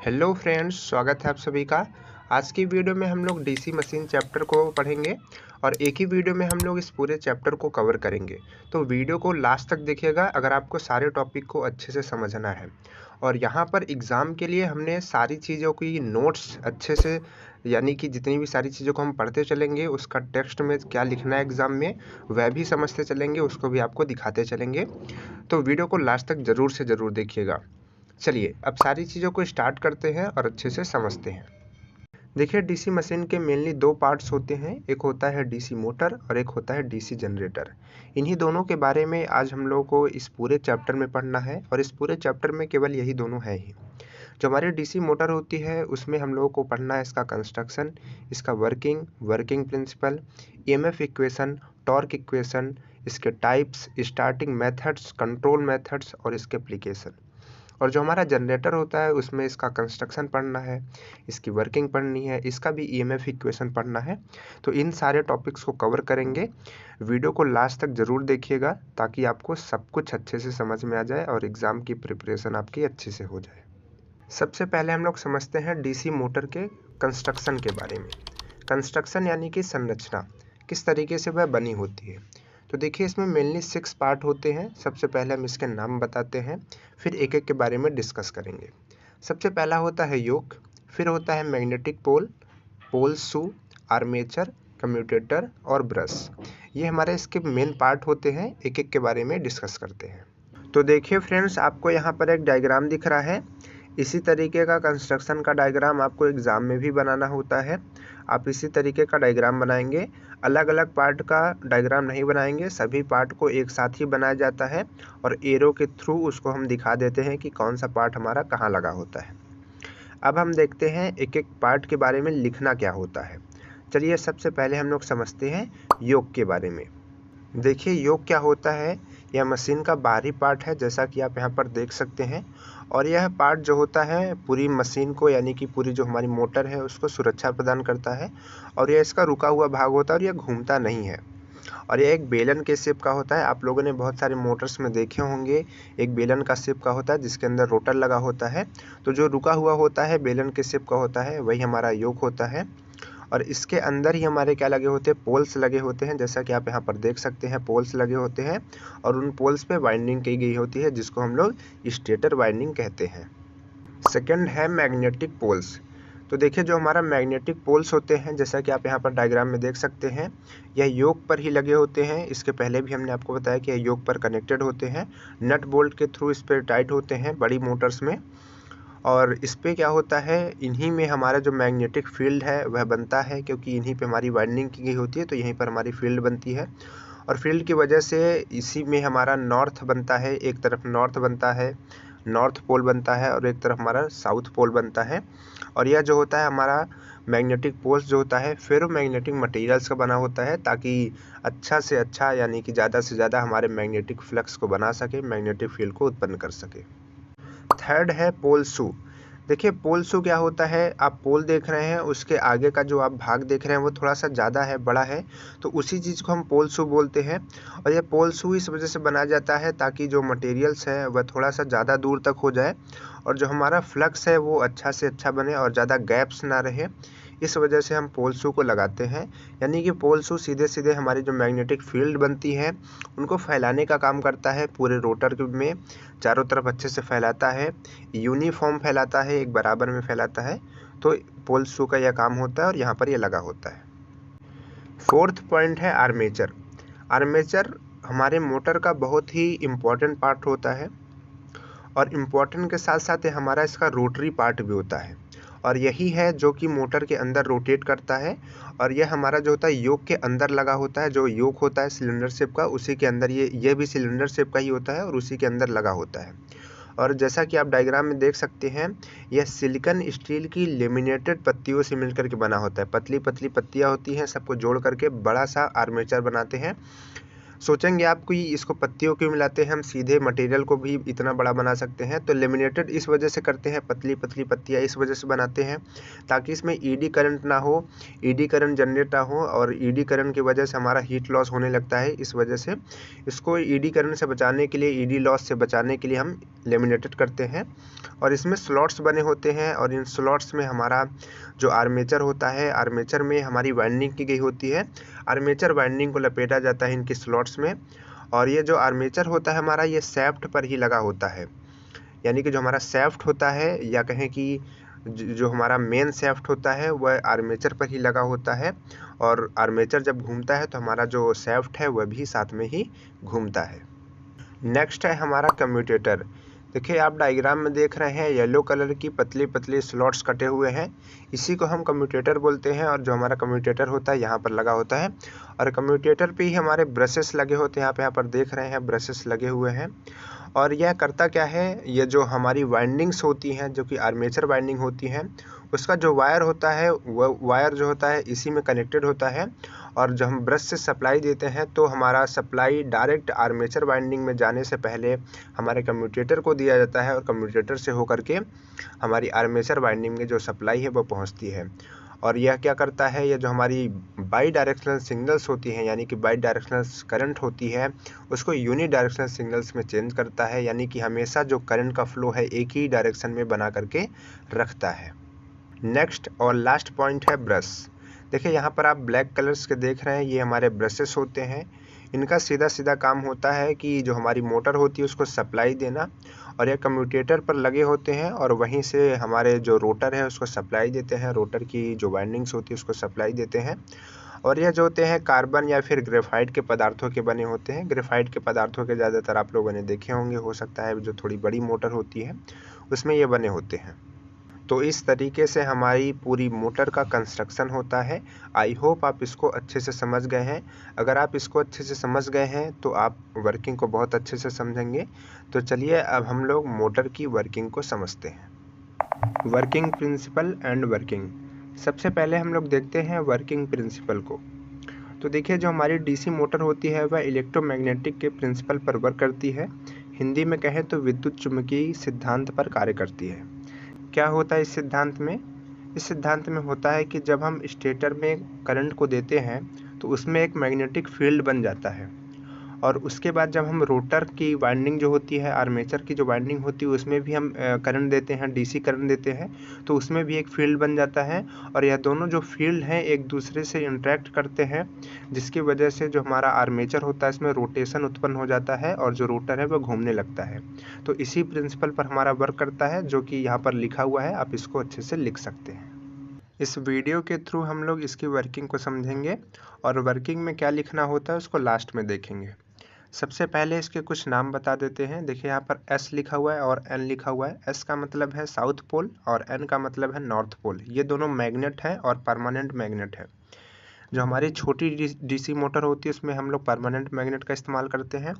Hello friends, स्वागत है आप सभी का। आज की वीडियो में हम लोग डीसी मशीन चैप्टर को पढ़ेंगे और एक ही वीडियो में हम लोग इस पूरे चैप्टर को कवर करेंगे। तो वीडियो को लास्ट तक देखिएगा अगर आपको सारे टॉपिक को अच्छे से समझना है। और यहाँ पर एग्ज़ाम के लिए हमने सारी चीज़ों की नोट्स अच्छे से, यानी कि जितनी भी सारी चीज़ों को हम पढ़ते चलेंगे उसका टेक्स्ट में क्या लिखना है एग्ज़ाम में वह भी समझते चलेंगे, उसको भी आपको दिखाते चलेंगे। तो वीडियो को लास्ट तक ज़रूर से ज़रूर देखिएगा। चलिए अब सारी चीज़ों को स्टार्ट करते हैं और अच्छे से समझते हैं। देखिए, डीसी मशीन के मेनली दो पार्ट्स होते हैं, एक होता है डीसी मोटर और एक होता है डीसी जनरेटर। इन्हीं दोनों के बारे में आज हम लोगों को इस पूरे चैप्टर में पढ़ना है और इस पूरे चैप्टर में केवल यही दोनों है ही। जो हमारी डीसी मोटर होती है उसमें हम लोगों को पढ़ना है इसका कंस्ट्रक्शन, इसका working principle, EMF equation, torque equation, इसके types, starting methods, control methods और इसके एप्लीकेशन। और जो हमारा जनरेटर होता है उसमें इसका कंस्ट्रक्शन पढ़ना है, इसकी वर्किंग पढ़नी है, इसका भी ईएमएफ इक्वेशन पढ़ना है। तो इन सारे टॉपिक्स को कवर करेंगे। वीडियो को लास्ट तक ज़रूर देखिएगा ताकि आपको सब कुछ अच्छे से समझ में आ जाए और एग्ज़ाम की प्रिपरेशन आपकी अच्छे से हो जाए। सबसे पहले हम लोग समझते हैं डीसी मोटर के कंस्ट्रक्शन के बारे में। कंस्ट्रक्शन यानी कि संरचना, किस तरीके से वह बनी होती है। तो देखिए, इसमें मेनली 6 पार्ट होते हैं। सबसे पहले हम इसके नाम बताते हैं, फिर एक एक के बारे में डिस्कस करेंगे। सबसे पहला होता है योक, फिर होता है मैग्नेटिक पोल, पोल शू, आर्मेचर, कम्यूटेटर और ब्रश। ये हमारे इसके मेन पार्ट होते हैं, एक एक के बारे में डिस्कस करते हैं। तो देखिए फ्रेंड्स, आपको यहाँ पर एक डायग्राम दिख रहा है। इसी तरीके का कंस्ट्रक्शन का डायग्राम आपको एग्ज़ाम में भी बनाना होता है। आप इसी तरीके का डायग्राम बनाएंगे, अलग अलग पार्ट का डायग्राम नहीं बनाएंगे, सभी पार्ट को एक साथ ही बनाया जाता है और एरो के थ्रू उसको हम दिखा देते हैं कि कौन सा पार्ट हमारा कहाँ लगा होता है। अब हम देखते हैं एक एक पार्ट के बारे में लिखना क्या होता है। चलिए सबसे पहले हम लोग समझते हैं योक के बारे में। देखिए, योक क्या होता है। यह मशीन का बाहरी पार्ट है, जैसा कि आप यहाँ पर देख सकते हैं। और यह पार्ट जो होता है पूरी मशीन को, यानी कि पूरी जो हमारी मोटर है उसको सुरक्षा प्रदान करता है। और यह इसका रुका हुआ भाग होता है और यह घूमता नहीं है। और यह एक बेलन के शेप का होता है। आप लोगों ने बहुत सारे मोटर्स में देखे होंगे, एक बेलन का शेप का होता है जिसके अंदर रोटर लगा होता है। तो जो रुका हुआ होता है बेलन के शेप का होता है वही हमारा योक होता है। और इसके अंदर ही हमारे क्या लगे होते हैं, पोल्स लगे होते हैं, जैसा कि आप यहाँ पर देख सकते हैं पोल्स लगे होते हैं। और उन पोल्स पे वाइंडिंग की गई होती है जिसको हम लोग स्टेटर वाइंडिंग कहते हैं। सेकंड है मैग्नेटिक पोल्स। तो देखिए, जो हमारा मैग्नेटिक पोल्स होते हैं, जैसा कि आप यहाँ पर डायग्राम में देख सकते हैं, यह योक पर ही लगे होते हैं। इसके पहले भी हमने आपको बताया कि यह योक पर कनेक्टेड होते हैं, नट बोल्ट के थ्रू इस पर टाइट होते हैं बड़ी मोटर्स में। और इस पे क्या होता है, इन्हीं में हमारा जो मैग्नेटिक फील्ड है वह बनता है, क्योंकि इन्हीं पे हमारी वाइंडिंग की गई होती है तो यहीं पर हमारी फील्ड बनती है। और फील्ड की वजह से इसी में हमारा नॉर्थ बनता है, एक तरफ नॉर्थ बनता है, नॉर्थ पोल बनता है और एक तरफ हमारा साउथ पोल बनता है। और यह जो होता है हमारा मैग्नेटिक पोल्स जो होता है फेरो मैग्नेटिक मटेरियल्स का बना होता है, ताकि अच्छा से अच्छा यानी कि ज़्यादा से ज़्यादा हमारे मैग्नेटिक फ्लक्स को बना सके, मैग्नेटिक फील्ड को उत्पन्न कर सके। थर्ड है पोल शू। देखिए, पोल शू क्या होता है, आप पोल देख रहे हैं उसके आगे का जो आप भाग देख रहे हैं वो थोड़ा सा ज़्यादा है, बड़ा है, तो उसी चीज़ को हम पोल शू बोलते हैं। और ये पोल शू इस वजह से बनाया जाता है ताकि जो मटेरियल्स है वह थोड़ा सा ज़्यादा दूर तक हो जाए और जो हमारा फ्लक्स है वो अच्छा से अच्छा बने और ज़्यादा गैप्स ना रहे। इस वजह से हम पोल शू को लगाते हैं। यानी कि पोल शू सीधे सीधे हमारी जो मैग्नेटिक फील्ड बनती है उनको फैलाने का काम करता है, पूरे रोटर में चारों तरफ अच्छे से फैलाता है, यूनिफॉर्म फैलाता है, एक बराबर में फैलाता है। तो पोल शू का यह काम होता है और यहाँ पर यह लगा होता है। फोर्थ पॉइंट है आर्मेचर। आर्मेचर हमारे मोटर का बहुत ही इम्पोर्टेंट पार्ट होता है और इम्पोर्टेंट के साथ साथ हमारा इसका रोटरी पार्ट भी होता है। और यही है जो कि मोटर के अंदर रोटेट करता है। और यह हमारा जो होता है योक के अंदर लगा होता है, जो योक होता है सिलेंडर शेप का, उसी के अंदर ये भी सिलेंडर शेप का ही होता है और उसी के अंदर लगा होता है। और जैसा कि आप डायग्राम में देख सकते हैं, यह सिलिकॉन स्टील की लेमिनेटेड पत्तियों से मिलकर के बना होता है। पतली पतली पत्तियां होती हैं, सबको जोड़ करके बड़ा सा आर्मेचर बनाते हैं। सोचेंगे आप कि इसको पत्तियों क्यों मिलाते हैं, हम सीधे मटेरियल को भी इतना बड़ा बना सकते हैं। तो लेमिनेटेड इस वजह से करते हैं, पतली पतली पत्तियाँ इस वजह से बनाते हैं ताकि इसमें ईडी करंट ना हो, ईडी करंट जनरेट ना हो, और ईडी करंट की वजह से हमारा हीट लॉस होने लगता है। इस वजह से इसको ईडी करंट से बचाने के लिए, ईडी लॉस से बचाने के लिए हम लेमिनेटेड करते हैं। और इसमें स्लॉट्स बने होते हैं, और इन स्लॉट्स में हमारा जो आर्मेचर होता है, आर्मेचर में हमारी वाइंडिंग की गई होती है। आर्मेचर वाइंडिंग को लपेटा जाता है इनकी स्लॉट्स में। और ये जो आर्मेचर होता है हमारा, ये शैफ्ट पर ही लगा होता है, यानी कि जो हमारा शैफ्ट होता है, या कहें कि जो हमारा मेन शैफ्ट होता है वह आर्मेचर पर ही लगा होता है। और आर्मेचर जब घूमता है तो हमारा जो शैफ्ट है वह भी साथ में ही घूमता है। नेक्स्ट है हमारा कम्यूटेटर। देखिए आप डायग्राम में देख रहे हैं येलो कलर की पतली पतली स्लॉट्स कटे हुए हैं, इसी को हम कम्यूटेटर बोलते हैं। और जो हमारा कम्यूटेटर होता है यहाँ पर लगा होता है, और कम्यूटेटर पे ही हमारे ब्रशेस लगे होते हैं। आप यहाँ पर देख रहे हैं ब्रशेस लगे हुए हैं। और यह करता क्या है, ये जो हमारी वाइंडिंग्स होती हैं, जो कि आर्मेचर वाइंडिंग होती हैं, उसका जो वायर होता है वह वायर जो होता है इसी में कनेक्टेड होता है। और जब हम ब्रश से सप्लाई देते हैं तो हमारा सप्लाई डायरेक्ट आर्मेचर वाइंडिंग में जाने से पहले हमारे कम्यूटेटर को दिया जाता है, और कम्यूटेटर से होकर के हमारी आर्मेचर वाइंडिंग में जो सप्लाई है वो पहुंचती है। और यह क्या करता है, यह जो हमारी बाई डायरेक्शनल सिग्नल्स होती हैं, यानी कि बाई डायरेक्शनल करंट होती है, उसको यूनी डायरेक्शनल सिग्नल्स में चेंज करता है, यानी कि हमेशा जो करंट का फ्लो है एक ही डायरेक्शन में बना करके रखता है। नेक्स्ट और लास्ट पॉइंट है ब्रश। देखिए यहाँ पर आप ब्लैक कलर्स के देख रहे हैं, ये हमारे ब्रशेस होते हैं। इनका सीधा सीधा काम होता है कि जो हमारी मोटर होती है उसको सप्लाई देना, और यह कम्यूटेटर पर लगे होते हैं, और वहीं से हमारे जो रोटर है उसको सप्लाई देते हैं, रोटर की जो वाइंडिंग्स होती है उसको सप्लाई देते हैं। और यह जो होते हैं कार्बन या फिर ग्रेफाइट के पदार्थों के बने होते हैं। ग्रेफाइट के पदार्थों के ज़्यादातर आप लोगों ने देखे होंगे, हो सकता है जो थोड़ी बड़ी मोटर होती है उसमें ये बने होते हैं। तो इस तरीके से हमारी पूरी मोटर का कंस्ट्रक्शन होता है। आई होप आप इसको अच्छे से समझ गए हैं। अगर आप इसको अच्छे से समझ गए हैं तो आप वर्किंग को बहुत अच्छे से समझेंगे। तो चलिए अब हम लोग मोटर की वर्किंग को समझते हैं। Working principle and working. सबसे पहले हम लोग देखते हैं वर्किंग प्रिंसिपल को। तो देखिए जो हमारी डीसी मोटर होती है वह इलेक्ट्रोमैग्नेटिक के प्रिंसिपल पर वर्क करती है। हिंदी में कहें तो विद्युत चुम्बकीय सिद्धांत पर कार्य करती है। क्या होता है इस सिद्धांत में? इस सिद्धांत में होता है कि जब हम स्टेटर में करंट को देते हैं तो उसमें एक मैग्नेटिक फील्ड बन जाता है, और उसके बाद जब हम रोटर की वाइंडिंग जो होती है, आर्मेचर की जो वाइंडिंग होती है, उसमें भी हम करंट देते हैं, डीसी करंट देते हैं, तो उसमें भी एक फील्ड बन जाता है। और यह दोनों जो फील्ड हैं एक दूसरे से इंटरेक्ट करते हैं, जिसकी वजह से जो हमारा आर्मेचर होता है इसमें रोटेशन उत्पन्न हो जाता है, और जो रोटर है वह घूमने लगता है। तो इसी प्रिंसिपल पर हमारा वर्क करता है, जो कि यहाँ पर लिखा हुआ है, आप इसको अच्छे से लिख सकते हैं। इस वीडियो के थ्रू हम लोग इसकी वर्किंग को समझेंगे, और वर्किंग में क्या लिखना होता है उसको लास्ट में देखेंगे। सबसे पहले इसके कुछ नाम बता देते हैं। देखिए यहाँ पर एस लिखा हुआ है और एन लिखा हुआ है। एस का मतलब है साउथ पोल और एन का मतलब है नॉर्थ पोल। ये दोनों मैग्नेट हैं और परमानेंट मैग्नेट है। जो हमारी छोटी डीसी मोटर होती है उसमें हम लोग परमानेंट मैग्नेट का इस्तेमाल करते हैं,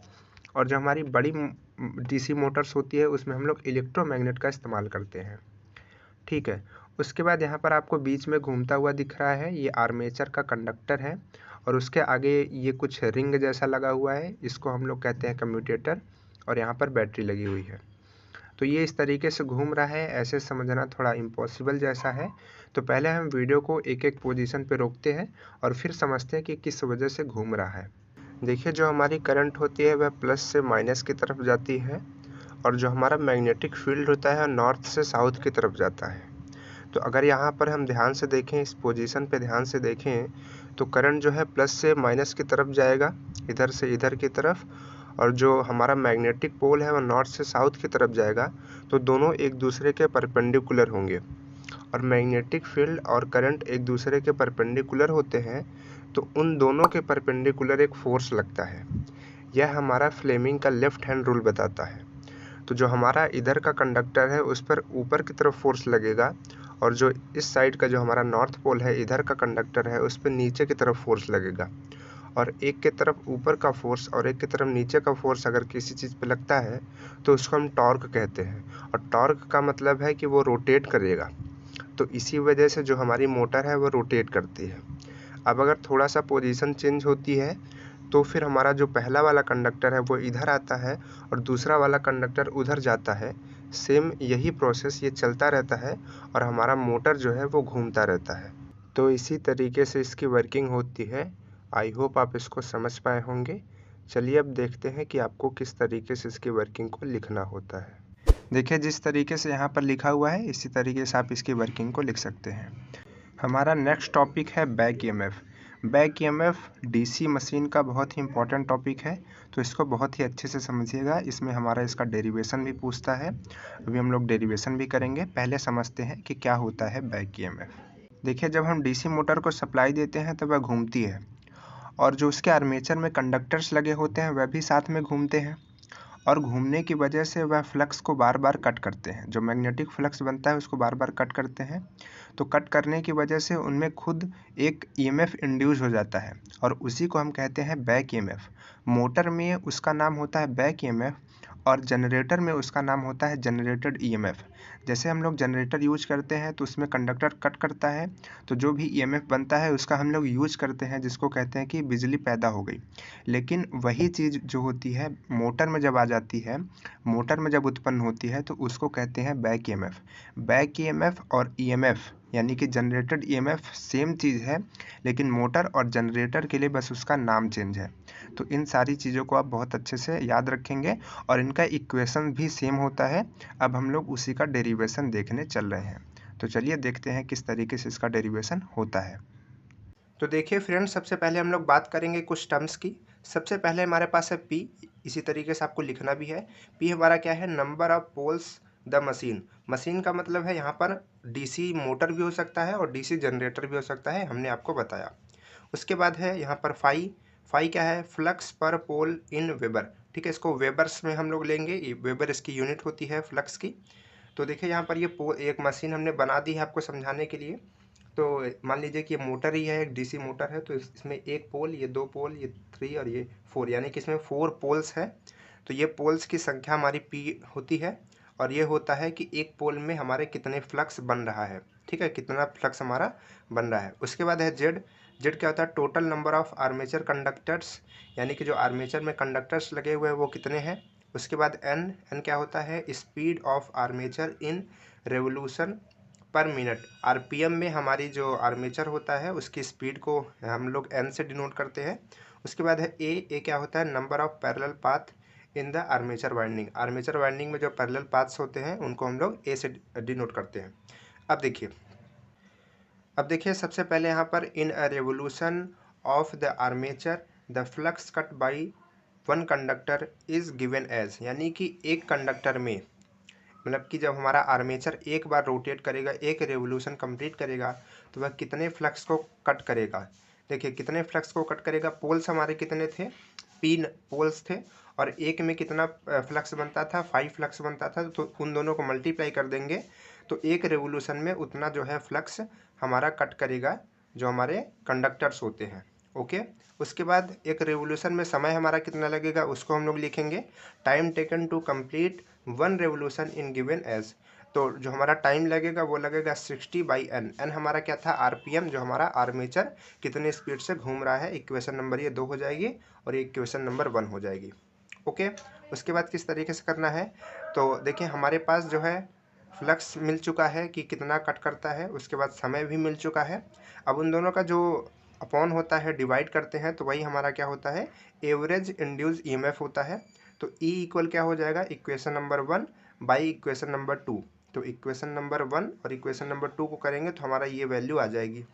और जो हमारी बड़ी डीसी मोटर्स होती है उसमें हम लोग इलेक्ट्रोमैग्नेट का इस्तेमाल करते हैं। ठीक है। उसके बाद यहाँ पर आपको बीच में घूमता हुआ दिख रहा है, ये आर्मेचर का कंडक्टर है, और उसके आगे ये कुछ रिंग जैसा लगा हुआ है, इसको हम लोग कहते हैं कम्यूटेटर, और यहाँ पर बैटरी लगी हुई है। तो ये इस तरीके से घूम रहा है, ऐसे समझना थोड़ा इम्पॉसिबल जैसा है। तो पहले हम वीडियो को एक एक पोजीशन पे रोकते हैं और फिर समझते हैं कि किस वजह से घूम रहा है। देखिए जो हमारी करंट होती है वह प्लस से माइनस की तरफ जाती है, और जो हमारा मैग्नेटिक फील्ड होता है नॉर्थ से साउथ की तरफ जाता है। तो अगर यहाँ पर हम ध्यान से देखें, इस पोजीशन पे ध्यान से देखें, तो करंट जो है प्लस से माइनस की तरफ जाएगा, इधर से इधर की तरफ, और जो हमारा मैग्नेटिक पोल है वो नॉर्थ से साउथ की तरफ जाएगा। तो दोनों एक दूसरे के परपेंडिकुलर होंगे, और मैग्नेटिक फील्ड और करंट एक दूसरे के परपेंडिकुलर होते हैं, तो उन दोनों के परपेंडिकुलर एक फोर्स लगता है। यह हमारा फ्लेमिंग का लेफ्ट हैंड रूल बताता है। तो जो हमारा इधर का कंडक्टर है उस पर ऊपर की तरफ फोर्स लगेगा, और जो इस साइड का जो हमारा नॉर्थ पोल है इधर का कंडक्टर है उस पर नीचे की तरफ फोर्स लगेगा। और एक की तरफ ऊपर का फोर्स और एक की तरफ नीचे का फोर्स अगर किसी चीज़ पे लगता है तो उसको हम टॉर्क कहते हैं, और टॉर्क का मतलब है कि वो रोटेट करेगा। तो इसी वजह से जो हमारी मोटर है वो रोटेट करती है। अब अगर थोड़ा सा पोजीशन चेंज होती है तो फिर हमारा जो पहला वाला कंडक्टर है वो इधर आता है और दूसरा वाला कंडक्टर उधर जाता है। सेम यही प्रोसेस ये चलता रहता है और हमारा मोटर जो है वो घूमता रहता है। तो इसी तरीके से इसकी वर्किंग होती है। आई होप आप इसको समझ पाए होंगे। चलिए अब देखते हैं कि आपको किस तरीके से इसकी वर्किंग को लिखना होता है। देखिए जिस तरीके से यहाँ पर लिखा हुआ है इसी तरीके से आप इसकी वर्किंग को लिख सकते हैं। हमारा नेक्स्ट टॉपिक है back EMF. Back EMF DC machine का बहुत ही इम्पोर्टेंट टॉपिक है, तो इसको बहुत ही अच्छे से समझिएगा। इसमें हमारा इसका डेरिवेशन भी पूछता है, अभी हम लोग डेरिवेशन भी करेंगे। पहले समझते हैं कि क्या होता है बैक ईएमएफ। देखिए जब हम डीसी मोटर को सप्लाई देते हैं तो वह घूमती है और जो उसके आर्मेचर में कंडक्टर्स लगे होते हैं वह भी साथ में घूमते हैं और घूमने की वजह से वह फ्लक्स को बार बार कट करते हैं। जो मैग्नेटिक फ्लक्स बनता है उसको बार बार कट करते हैं। तो कट करने की वजह से उनमें खुद एक ईएमएफ इंड्यूस हो जाता है और उसी को हम कहते हैं बैक ईएमएफ। मोटर में उसका नाम होता है बैक ईएमएफ और जनरेटर में उसका नाम होता है जनरेटेड ईएमएफ। जैसे हम लोग जनरेटर यूज करते हैं तो उसमें कंडक्टर कट करता है, तो जो भी ईएमएफ बनता है उसका हम लोग यूज करते हैं, जिसको कहते हैं कि बिजली पैदा हो गई। लेकिन वही चीज़ जो होती है मोटर में जब आ जाती है, मोटर में जब उत्पन्न होती है तो उसको कहते हैं बैक ईएमएफ। बैक ईएमएफ और ईएमएफ यानी कि जनरेटेड ईएमएफ सेम चीज़ है, लेकिन मोटर और जनरेटर के लिए बस उसका नाम चेंज है। तो इन सारी चीज़ों को आप बहुत अच्छे से याद रखेंगे और इनका इक्वेशन भी सेम होता है। अब हम लोग उसी का डेरिवेशन देखने चल रहे हैं, तो चलिए देखते हैं किस तरीके से इसका डेरिवेशन होता है। तो देखिए फ्रेंड्स, सबसे पहले हम लोग बात करेंगे कुछ टर्म्स की। सबसे पहले हमारे पास है पी, इसी तरीके से आपको लिखना भी है। पी हमारा क्या है, number of poles the machine. Machine का मतलब है यहाँ पर डीसी मोटर भी हो सकता है और डीसी जनरेटर भी हो सकता है, हमने आपको बताया। उसके बाद है यहाँ पर फाई। फाई क्या है, फ्लक्स पर पोल इन वेबर। ठीक है, इसको वेबर्स में हम लोग लेंगे, वेबर इसकी यूनिट होती है फ्लक्स की। तो देखिए यहाँ पर ये एक मशीन हमने बना दी है आपको समझाने के लिए। तो मान लीजिए कि ये मोटर ही है, एक डीसी मोटर है, तो इसमें एक पोल, ये दो पोल, ये 3 और ये 4, यानी कि इसमें 4 पोल्स है। तो ये पोल्स की संख्या हमारी पी होती है और ये होता है कि एक पोल में हमारे कितने फ्लक्स बन रहा है। ठीक है, कितना फ्लक्स हमारा बन रहा है। उसके बाद है जेड। जेड क्या होता है, total number of armature conductors, यानी कि जो आर्मेचर में कंडक्टर्स लगे हुए हैं वो कितने हैं। उसके बाद एन। एन क्या होता है, speed of armature in revolution पर मिनट। आरपीएम में हमारी जो आर्मेचर होता है उसकी स्पीड को हम लोग एन से डिनोट करते हैं। उसके बाद है ए क्या होता है, number of parallel path in the armature winding. Armature winding में जो पैरेलल पाथ्स होते हैं उनको हम लोग ए से डिनोट करते हैं। अब देखिए सबसे पहले यहाँ पर in a revolution of the armature the flux cut by one conductor is given as, यानी कि एक कंडक्टर में, मतलब कि जब हमारा आर्मेचर एक बार रोटेट करेगा, एक रेवोल्यूशन कंप्लीट करेगा, तो वह कितने फ्लक्स को कट करेगा। देखिए कितने फ्लक्स को कट करेगा, पोल्स हमारे कितने थे, 3 पोल्स थे और एक में कितना फ्लक्स बनता था, 5 फ्लक्स बनता था। तो उन दोनों को मल्टीप्लाई कर देंगे तो एक रेवोल्यूशन में उतना जो है फ्लक्स हमारा कट करेगा जो हमारे कंडक्टर्स होते हैं। ओके, उसके बाद एक रेवोल्यूशन में समय हमारा कितना लगेगा उसको हम लोग लिखेंगे, time taken to complete one revolution in given age. तो जो हमारा टाइम लगेगा वो लगेगा 60/n। एन हमारा क्या था, आरपीएम, जो हमारा आर्मेचर कितने स्पीड से घूम रहा है। इक्वेशन नंबर ये 2 हो जाएगी और ये इक्वेशन नंबर 1 हो जाएगी। ओके, उसके बाद किस तरीके से करना है, तो देखिए हमारे पास जो है फ्लक्स मिल चुका है कि कितना कट करता है, उसके बाद समय भी मिल चुका है। अब उन दोनों का जो अपॉन होता है, डिवाइड करते हैं, तो वही हमारा क्या होता है, एवरेज इंड्यूस ईएमएफ होता है। तो ई इक्वल क्या हो जाएगा, equation number 1 by equation number 2। तो इक्वेशन नंबर 1 और इक्वेशन नंबर 2 को करेंगे तो हमारा ये वैल्यू आ जाएगी।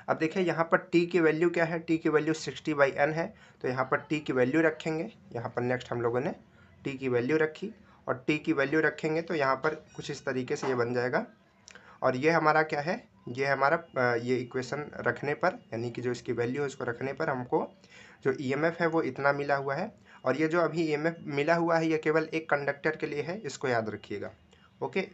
अब देखिए यहाँ पर t की वैल्यू क्या है, t की वैल्यू 60/n है। तो यहाँ पर t की वैल्यू रखेंगे, यहाँ पर नेक्स्ट हम लोगों ने t की वैल्यू रखी और t की वैल्यू रखेंगे तो यहाँ पर कुछ इस तरीके से ये बन जाएगा। और ये हमारा क्या है, ये हमारा ये इक्वेशन रखने पर, यानी कि जो इसकी वैल्यू है उसको रखने पर हमको जो ईएमएफ है वो इतना मिला हुआ है। और ये जो अभी ईएमएफ मिला हुआ है ये केवल एक कंडक्टर के लिए है, इसको याद रखिएगा। ओके,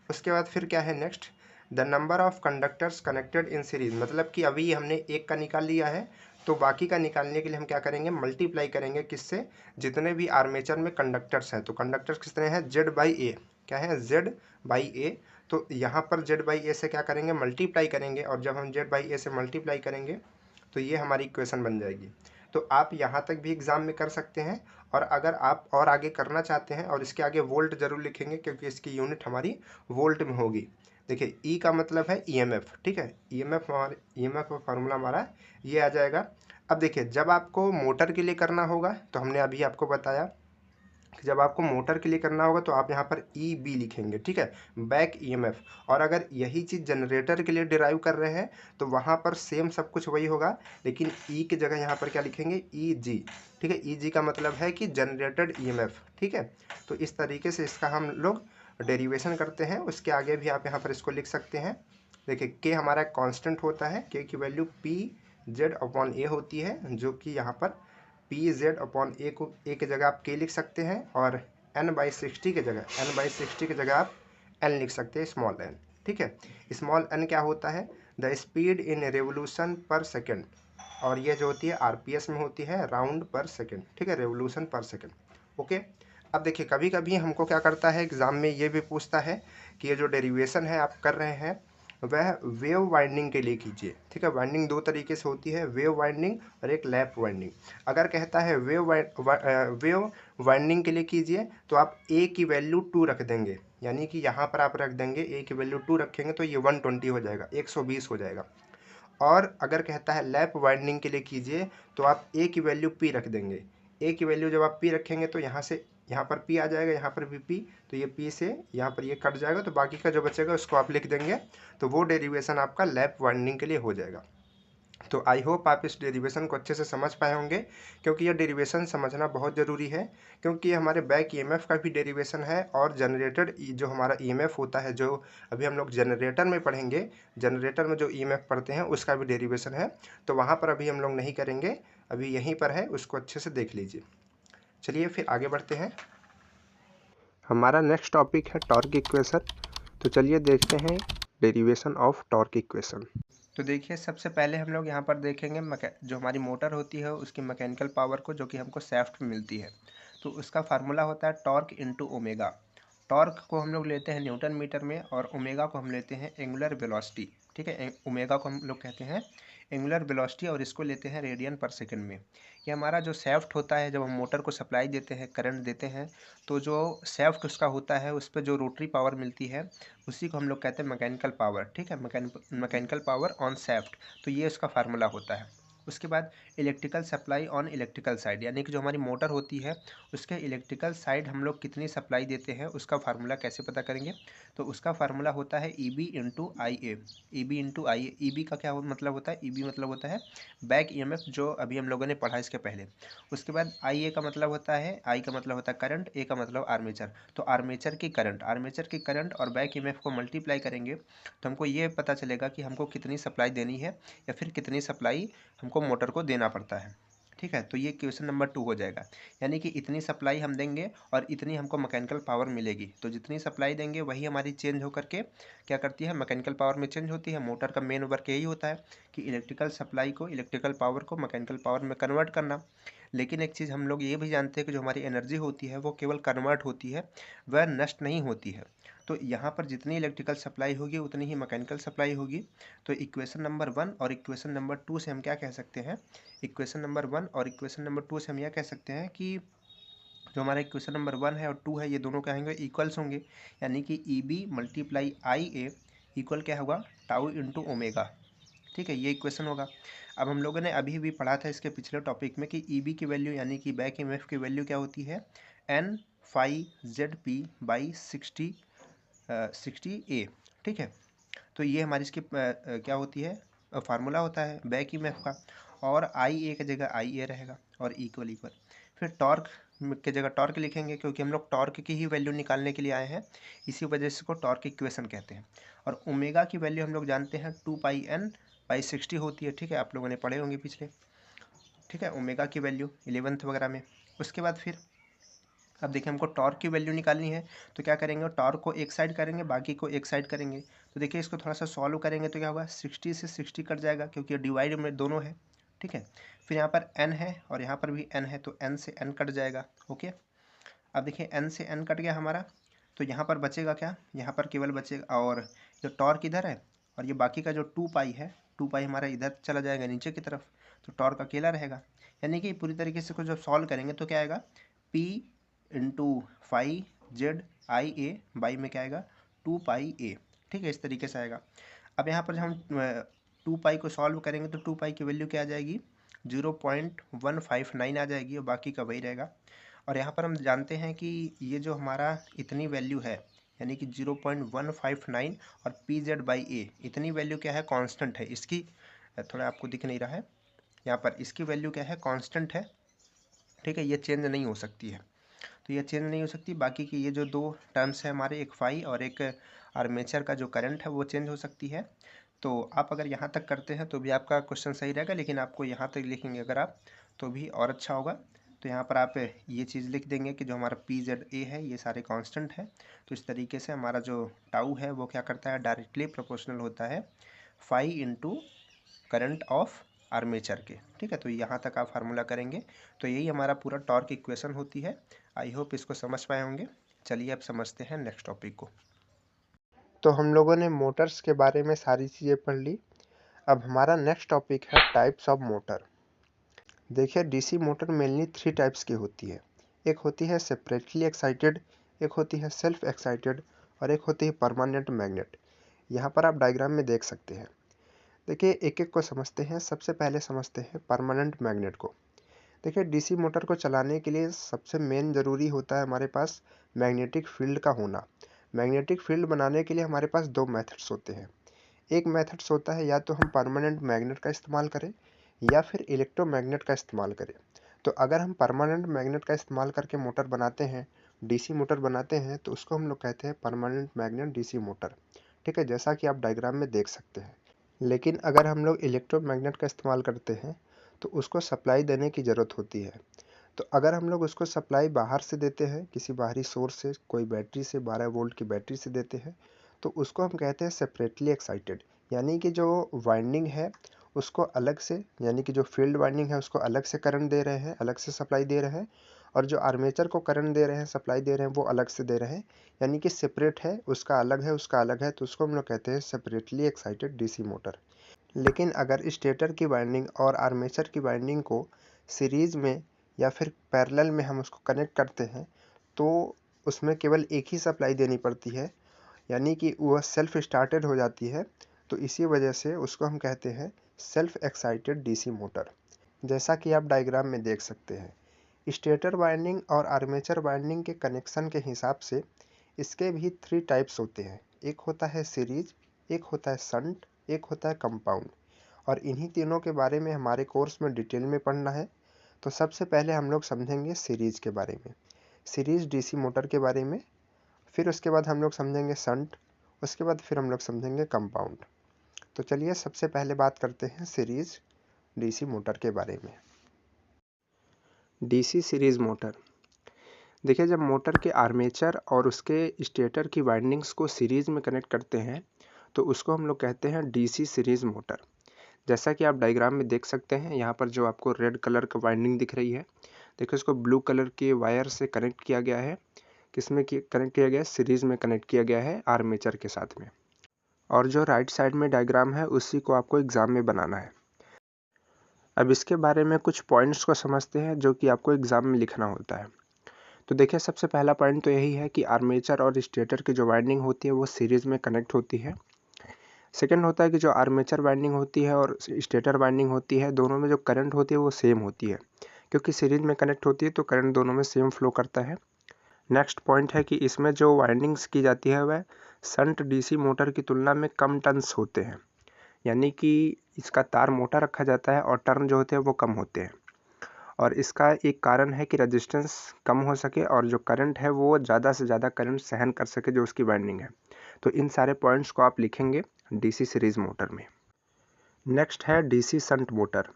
उसके बाद फिर क्या है next, the number of conductors connected in series. मतलब कि अभी हमने एक का निकाल लिया है, तो बाकी का निकालने के लिए हम क्या करेंगे, मल्टीप्लाई करेंगे किससे, जितने भी आर्मेचर में कंडक्टर्स हैं। तो कंडक्टर्स कितने हैं, Z/A, क्या है, Z/A। तो यहाँ पर Z/A से क्या करेंगे, मल्टीप्लाई करेंगे, और जब हम Z/A से मल्टीप्लाई करेंगे तो ये हमारी इक्वेशन बन जाएगी। तो आप यहाँ तक भी एग्ज़ाम में कर सकते हैं। और अगर आप और आगे करना चाहते हैं और इसके आगे वोल्ट ज़रूर लिखेंगे क्योंकि इसकी यूनिट हमारी वोल्ट में होगी। देखिए ई का मतलब है ईएमएफ, ठीक है, ईएमएफ हमारे ईएमएफ का फार्मूला हमारा ये आ जाएगा। अब देखिए जब आपको मोटर के लिए करना होगा तो हमने अभी आपको बताया कि जब आपको मोटर के लिए करना होगा तो आप यहाँ पर ई बी लिखेंगे, ठीक है, बैक ईएमएफ। और अगर यही चीज़ जनरेटर के लिए डिराइव कर रहे हैं तो वहाँ पर सेम सब कुछ वही होगा, लेकिन ई की जगह यहाँ पर क्या लिखेंगे, ई जी, ठीक है। ई जी का मतलब है कि जनरेटेड ईएमएफ, ठीक है। तो इस तरीके से इसका हम लोग डेरिवेशन करते हैं। उसके आगे भी आप यहाँ पर इसको लिख सकते हैं। देखिए के हमारा कांस्टेंट होता है, के की वैल्यू पी जेड अपॉन ए होती है, जो कि यहाँ पर पी जेड अपॉन ए को ए की जगह आप के लिख सकते हैं, और n/60 की जगह आप n लिख सकते हैं, स्मॉल n, ठीक है। स्मॉल n क्या होता है, द स्पीड इन रेवोल्यूशन पर सेकेंड, और ये जो होती है आरपीएस में होती है, राउंड पर सेकेंड, ठीक है, रेवोल्यूशन पर सेकेंड। ओके। अब देखिए कभी कभी हमको क्या करता है, एग्जाम में ये भी पूछता है कि ये जो डेरिवेशन है आप कर रहे हैं वह वेव वाइंडिंग के लिए कीजिए, ठीक है। वाइंडिंग दो तरीके से होती है, वेव वाइंडिंग और एक लैप वाइंडिंग। अगर कहता है वेव वाइंडिंग के लिए कीजिए तो आप ए की वैल्यू 2 रख देंगे, यानी कि यहाँ पर आप रख देंगे ए की वैल्यू 2 रखेंगे तो ये 120 हो जाएगा, 120 हो जाएगा। और अगर कहता है लैप वाइंडिंग के लिए कीजिए तो आप ए की वैल्यू पी रख देंगे। ए की वैल्यू जब आप पी रखेंगे तो यहाँ से यहाँ पर पी आ जाएगा, यहाँ पर भी पी, तो ये पी से यहाँ पर ये कट जाएगा, तो बाकी का जो बचेगा उसको आप लिख देंगे, तो वो डेरिवेशन आपका लैप वाइंडिंग के लिए हो जाएगा। तो आई होप आप इस डेरिवेशन को अच्छे से समझ पाए होंगे, क्योंकि यह डेरिवेशन समझना बहुत ज़रूरी है, क्योंकि ये हमारे बैक ईएमएफ का भी डेरिवेशन है, और जनरेटेड जो हमारा ईएमएफ होता है, जो अभी हम लोग जनरेटर में पढ़ेंगे, जनरेटर में जो ईएमएफ पढ़ते हैं उसका भी डेरिवेशन है। तो वहाँ पर अभी हम लोग नहीं करेंगे, अभी यहीं पर है, उसको अच्छे से देख लीजिए। चलिए फिर आगे बढ़ते हैं। हमारा नेक्स्ट टॉपिक है टॉर्क इक्वेशन। तो चलिए देखते हैं डेरिवेशन ऑफ टॉर्क इक्वेशन। तो देखिए सबसे पहले हम लोग यहाँ पर देखेंगे जो हमारी मोटर होती है उसकी मैकेनिकल पावर को, जो कि हमको शाफ्ट में मिलती है। तो उसका फार्मूला होता है टॉर्क इंटू ओमेगा। टॉर्क को हम लोग लेते हैं न्यूटन मीटर में, और ओमेगा को हम लेते हैं एंगुलर वेलोसिटी, ठीक है। ओमेगा को हम लोग कहते हैं एंगुलर वेलोसिटी, और इसको लेते हैं रेडियन पर सेकंड में। ये हमारा जो शाफ्ट होता है, जब हम मोटर को सप्लाई देते हैं, करंट देते हैं, तो जो शाफ्ट उसका होता है उस पर जो रोटरी पावर मिलती है उसी को हम लोग कहते हैं मैकेनिकल पावर, ठीक है, मैकेनिकल पावर ऑन शाफ्ट। तो ये उसका फार्मूला होता है। उसके बाद electrical supply on electrical side, यानी कि जो हमारी मोटर होती है उसके इलेक्ट्रिकल साइड हम लोग कितनी सप्लाई देते हैं उसका फार्मूला कैसे पता करेंगे। तो उसका फार्मूला होता है ई बी इंटू आई ए। ई बी इंटू आई ए। ई बी का क्या मतलब होता है, ई बी मतलब होता है बैक ईएमएफ, जो अभी हम लोगों ने पढ़ा इसके पहले। उसके बाद आई ए का मतलब होता है, आई का मतलब होता है करंट, ए का मतलब आर्मेचर। तो आर्मेचर की करंट और बैक ईएमएफ को मल्टीप्लाई करेंगे तो हमको ये पता चलेगा कि हमको कितनी सप्लाई देनी है, या फिर कितनी सप्लाई हमको मोटर को देना पड़ता है, ठीक है। तो ये क्वेश्चन नंबर 2 हो जाएगा, यानी कि इतनी सप्लाई हम देंगे और इतनी हमको मैकेनिकल पावर मिलेगी। तो जितनी सप्लाई देंगे वही हमारी चेंज होकर के क्या करती है, मैकेनिकल पावर में चेंज होती है। मोटर का मेन वर्क यही होता है कि इलेक्ट्रिकल सप्लाई को, इलेक्ट्रिकल पावर को मैकेनिकल पावर में कन्वर्ट करना। लेकिन एक चीज़ हम लोग ये भी जानते हैं कि जो हमारी एनर्जी होती है वो केवल कन्वर्ट होती है, वह नष्ट नहीं होती है। तो यहाँ पर जितनी इलेक्ट्रिकल सप्लाई होगी उतनी ही मैकेनिकल सप्लाई होगी। तो इक्वेशन नंबर 1 और इक्वेशन नंबर 2 से हम क्या कह सकते हैं, इक्वेशन नंबर 1 और इक्वेशन नंबर 2 से हम यह कह सकते हैं कि जो हमारा इक्वेशन नंबर 1 है और 2 है, ये दोनों क्या होंगे, इक्वल्स होंगे। यानी कि ई बी मल्टीप्लाई आई ए इक्वल क्या होगा, टाउ इंटू ओमेगा, ठीक है, ये इक्वेशन होगा। अब हम लोगों ने अभी भी पढ़ा था इसके पिछले टॉपिक में कि ई बी की वैल्यू, यानी कि बैक ईएमएफ की वैल्यू क्या होती है, N phi Z P by 60 A, ठीक है। तो ये हमारी इसकी क्या होती है, फार्मूला होता है बैक ईएमएफ का। और आई ए की जगह आई ए रहेगा, और इक्वल इक्वल। फिर टॉर्क की जगह टॉर्क लिखेंगे, क्योंकि हम लोग टॉर्क की ही वैल्यू निकालने के लिए आए हैं, इसी वजह से इसको टॉर्क इक्वेशन कहते हैं। और ओमेगा की वैल्यू हम लोग जानते हैं 2πn/60 होती है, ठीक है, आप लोगों ने पढ़े होंगे पिछले, ठीक है, ओमेगा की वैल्यू 11th वगैरह में। उसके बाद फिर अब देखिए हमको टॉर्क की वैल्यू निकालनी है, तो क्या करेंगे, टॉर्क को एक साइड करेंगे, बाकी को एक साइड करेंगे। तो देखिए इसको थोड़ा सा सॉल्व करेंगे तो क्या होगा, 60 से 60 कट जाएगा, क्योंकि डिवाइड में दोनों है, ठीक है। फिर यहाँ पर n है और यहाँ पर भी n है, तो n से n कट जाएगा, ओके। अब देखिए n से n कट गया हमारा, तो यहाँ पर बचेगा क्या, यहाँ पर केवल बचेगा, और जो टॉर्क इधर है और ये बाकी का जो 2π है, 2π हमारा इधर चला जाएगा नीचे की तरफ, तो टॉर्क अकेला रहेगा। यानी कि पूरी तरीके से इसको जब सॉल्व करेंगे तो क्या आएगा, P इंटू 5ZIA बाई में क्या आएगा 2πA। ठीक है, इस तरीके से आएगा। अब यहाँ पर हम 2π को सॉल्व करेंगे तो 2π की वैल्यू क्या आ जाएगी 0.159 आ जाएगी और बाकी का वही रहेगा। और यहाँ पर हम जानते हैं कि ये जो हमारा इतनी वैल्यू है यानी कि 0.159 और PZ/A इतनी वैल्यू क्या है कांस्टेंट है। इसकी थोड़ा आपको दिख नहीं रहा है, यहाँ पर इसकी वैल्यू क्या है कांस्टेंट है। ठीक है, ये चेंज नहीं हो सकती है, तो ये चेंज नहीं हो सकती। बाकी की ये जो दो टर्म्स है हमारे, एक फाई और एक आर्मेचर का जो करंट है वो चेंज हो सकती है। तो आप अगर यहाँ तक करते हैं तो भी आपका क्वेश्चन सही रहेगा, लेकिन आपको यहाँ तक लिखेंगे अगर आप तो भी और अच्छा होगा। तो यहाँ पर आप ये चीज़ लिख देंगे कि जो हमारा PZA है ये सारे कांस्टेंट है। तो इस तरीके से हमारा जो टाउ है वो क्या करता है, डायरेक्टली प्रोपोर्शनल होता है phi into current of armature के। ठीक है, तो यहाँ तक आप फार्मूला करेंगे तो यही हमारा पूरा टॉर्क इक्वेशन होती है। आई होप इसको समझ पाए होंगे। चलिए अब समझते हैं नेक्स्ट टॉपिक को। तो हम लोगों ने मोटर्स के बारे में सारी चीज़ें पढ़ ली। अब हमारा नेक्स्ट टॉपिक है टाइप्स ऑफ मोटर। देखिए, डीसी मोटर मेनली 3 टाइप्स की होती है। एक होती है सेपरेटली एक्साइटेड, एक होती है सेल्फ एक्साइटेड और एक होती है परमानेंट मैग्नेट। यहाँ पर आप डायग्राम में देख सकते हैं। देखिए, एक एक को समझते हैं। सबसे पहले समझते हैं परमानेंट मैग्नेट को। देखिए, डीसी मोटर को चलाने के लिए सबसे मेन ज़रूरी होता है हमारे पास मैग्नेटिक फील्ड का होना। मैग्नेटिक फील्ड बनाने के लिए हमारे पास 2 मेथड्स होते हैं। एक मेथड्स होता है या तो हम परमानेंट मैग्नेट का इस्तेमाल करें या फिर इलेक्ट्रोमैग्नेट का इस्तेमाल करें। तो अगर हम परमानेंट मैग्नेट का इस्तेमाल करके मोटर बनाते हैं, डीसी मोटर बनाते हैं, तो उसको हम लोग कहते हैं परमानेंट मैग्नेट डीसी मोटर। ठीक है, जैसा कि आप डायग्राम में देख सकते हैं। लेकिन अगर हम लोग इलेक्ट्रोमैग्नेट का इस्तेमाल करते हैं तो उसको सप्लाई देने की ज़रूरत होती है। तो अगर हम लोग उसको सप्लाई बाहर से देते हैं, किसी बाहरी सोर्स से, कोई बैटरी से, 12 वोल्ट की बैटरी से देते हैं, तो उसको हम कहते हैं सेपरेटली एक्साइटेड। यानी कि जो वाइंडिंग है उसको अलग से, यानी कि जो फील्ड वाइंडिंग है उसको अलग से करंट दे रहे हैं, अलग से सप्लाई दे रहे हैं, और जो आर्मेचर को करंट दे रहे हैं, सप्लाई दे रहे हैं, वो अलग से दे रहे हैं। यानी कि सेपरेट है, उसका अलग है, उसका अलग है, तो उसको हम लोग कहते हैं सेपरेटली एक्साइटेड डीसी मोटर। लेकिन अगर स्टेटर की वाइंडिंग और आर्मेचर की वाइंडिंग को सीरीज़ में या फिर पैरेलल में हम उसको कनेक्ट करते हैं तो उसमें केवल एक ही सप्लाई देनी पड़ती है, यानी कि वह सेल्फ स्टार्टेड हो जाती है। तो इसी वजह से उसको हम कहते हैं सेल्फ एक्साइटेड डीसी मोटर। जैसा कि आप डायग्राम में देख सकते हैं, स्टेटर वाइंडिंग और आर्मेचर वाइंडिंग के कनेक्शन के हिसाब से इसके भी 3 टाइप्स होते हैं। एक होता है सीरीज, एक होता है शंट, एक होता है कंपाउंड। और इन्हीं तीनों के बारे में हमारे कोर्स में डिटेल में पढ़ना है। तो सबसे पहले हम लोग समझेंगे सीरीज के बारे में, सीरीज डीसी मोटर के बारे में। फिर उसके बाद हम लोग समझेंगे शंट, उसके बाद फिर हम लोग समझेंगे कंपाउंड। तो चलिए सबसे पहले बात करते हैं सीरीज डीसी मोटर के बारे में। DC series motor. देखिए, जब मोटर के आर्मेचर और उसके स्टेटर की वाइंडिंग्स को सीरीज में कनेक्ट करते हैं तो उसको हम लोग कहते हैं डीसी सीरीज मोटर। जैसा कि आप डायग्राम में देख सकते हैं, यहाँ पर जो आपको रेड कलर का वाइंडिंग दिख रही है, देखिए उसको ब्लू कलर के वायर से कनेक्ट किया गया है। किसमें कनेक्ट किया गया है? सीरीज में कनेक्ट किया गया है आर्मेचर के साथ में। और जो राइट साइड में डायग्राम है उसी को आपको एग्जाम में बनाना है। अब इसके बारे में कुछ पॉइंट्स को समझते हैं जो कि आपको एग्जाम में लिखना होता है। तो देखिए, सबसे पहला पॉइंट तो यही है कि आर्मेचर और स्टेटर की जो वाइंडिंग होती है वो सीरीज में कनेक्ट होती है। सेकंड होता है कि जो आर्मेचर वाइंडिंग होती है और स्टेटर वाइंडिंग होती है, दोनों में जो करंट होती है वो सेम होती है, क्योंकि सीरीज में कनेक्ट होती है तो करंट दोनों में सेम फ्लो करता है। नेक्स्ट पॉइंट है कि इसमें जो वाइंडिंग्स की जाती है वह शंट डीसी मोटर की तुलना में कम टर्न्स होते हैं, यानी कि इसका तार मोटा रखा जाता है और टर्न जो होते हैं वो कम होते हैं। और इसका एक कारण है कि रेजिस्टेंस कम हो सके और जो करंट है वो ज़्यादा से ज़्यादा करंट सहन कर सके जो उसकी वाइंडिंग है। तो इन सारे पॉइंट्स को आप लिखेंगे डीसी सीरीज मोटर में। नेक्स्ट है डीसी शंट मोटर।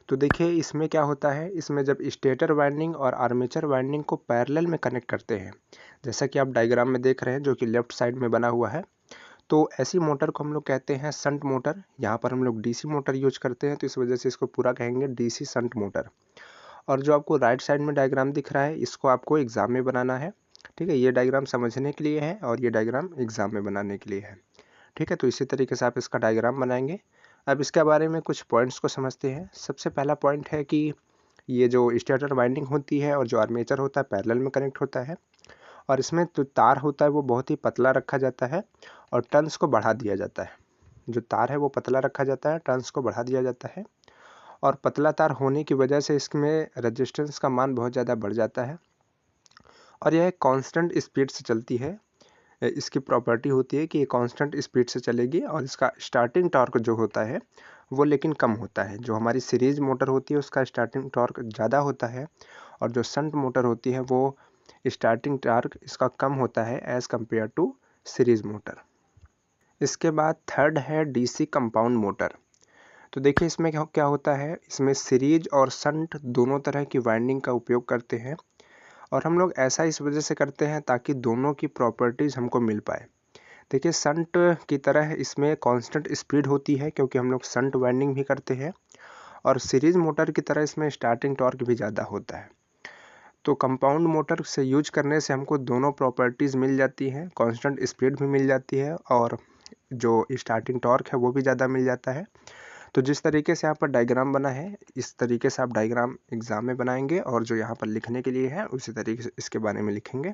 तो देखिए, इसमें क्या होता है, इसमें जब स्टेटर वाइंडिंग और आर्मेचर वाइंडिंग को पैरेलल में कनेक्ट करते हैं, जैसा कि आप डायग्राम में देख रहे हैं जो कि लेफ्ट साइड में बना हुआ है, तो ऐसी मोटर को हम लोग कहते हैं शंट मोटर। यहाँ पर हम लोग डीसी मोटर यूज करते हैं तो इस वजह से इसको पूरा कहेंगे डीसी शंट मोटर। और जो आपको राइट साइड में डायग्राम दिख रहा है इसको आपको एग्जाम में बनाना है। ठीक है, ये डायग्राम समझने के लिए है और ये डायग्राम एग्जाम में बनाने के लिए है। ठीक है, तो इसी तरीके से आप इसका डायग्राम बनाएंगे। अब इसके बारे में कुछ पॉइंट्स को समझते हैं। सबसे पहला पॉइंट है कि ये जो स्टेटर वाइंडिंग होती है और जो आर्मेचर होता है पैरेलल में कनेक्ट होता है, और इसमें जो तार होता है वो बहुत ही पतला रखा जाता है और टर्न्स को बढ़ा दिया जाता है। जो तार है वो पतला रखा जाता है, टर्न्स को बढ़ा दिया जाता है, और पतला तार होने की वजह से इसमें रेजिस्टेंस का मान बहुत ज़्यादा बढ़ जाता है और यह कांस्टेंट स्पीड से चलती है। इसकी प्रॉपर्टी होती है कि ये कांस्टेंट स्पीड से चलेगी और इसका स्टार्टिंग टॉर्क जो होता है वो लेकिन कम होता है। जो हमारी सीरीज मोटर होती है उसका स्टार्टिंग टॉर्क ज़्यादा होता है और जो शंट मोटर होती है वो स्टार्टिंग टॉर्क इसका कम होता है as compared to series motor. इसके बाद थर्ड है डीसी कंपाउंड मोटर। तो देखिए इसमें क्या होता है, इसमें सीरीज और शंट दोनों तरह की वाइंडिंग का उपयोग करते हैं और हम लोग ऐसा इस वजह से करते हैं ताकि दोनों की प्रॉपर्टीज़ हमको मिल पाए। देखिए शंट की तरह इसमें कांस्टेंट स्पीड होती है क्योंकि हम लोग शंट वाइंडिंग भी करते हैं, और सीरीज मोटर की तरह इसमें स्टार्टिंग टॉर्क भी ज़्यादा होता है। तो कंपाउंड मोटर से यूज करने से हमको दोनों प्रॉपर्टीज़ मिल जाती हैं, कांस्टेंट स्पीड भी मिल जाती है और जो स्टार्टिंग टॉर्क है वो भी ज़्यादा मिल जाता है। तो जिस तरीके से यहाँ पर डायग्राम बना है इस तरीके से आप डायग्राम एग्ज़ाम में बनाएंगे और जो यहाँ पर लिखने के लिए है उसी तरीके से इसके बारे में लिखेंगे।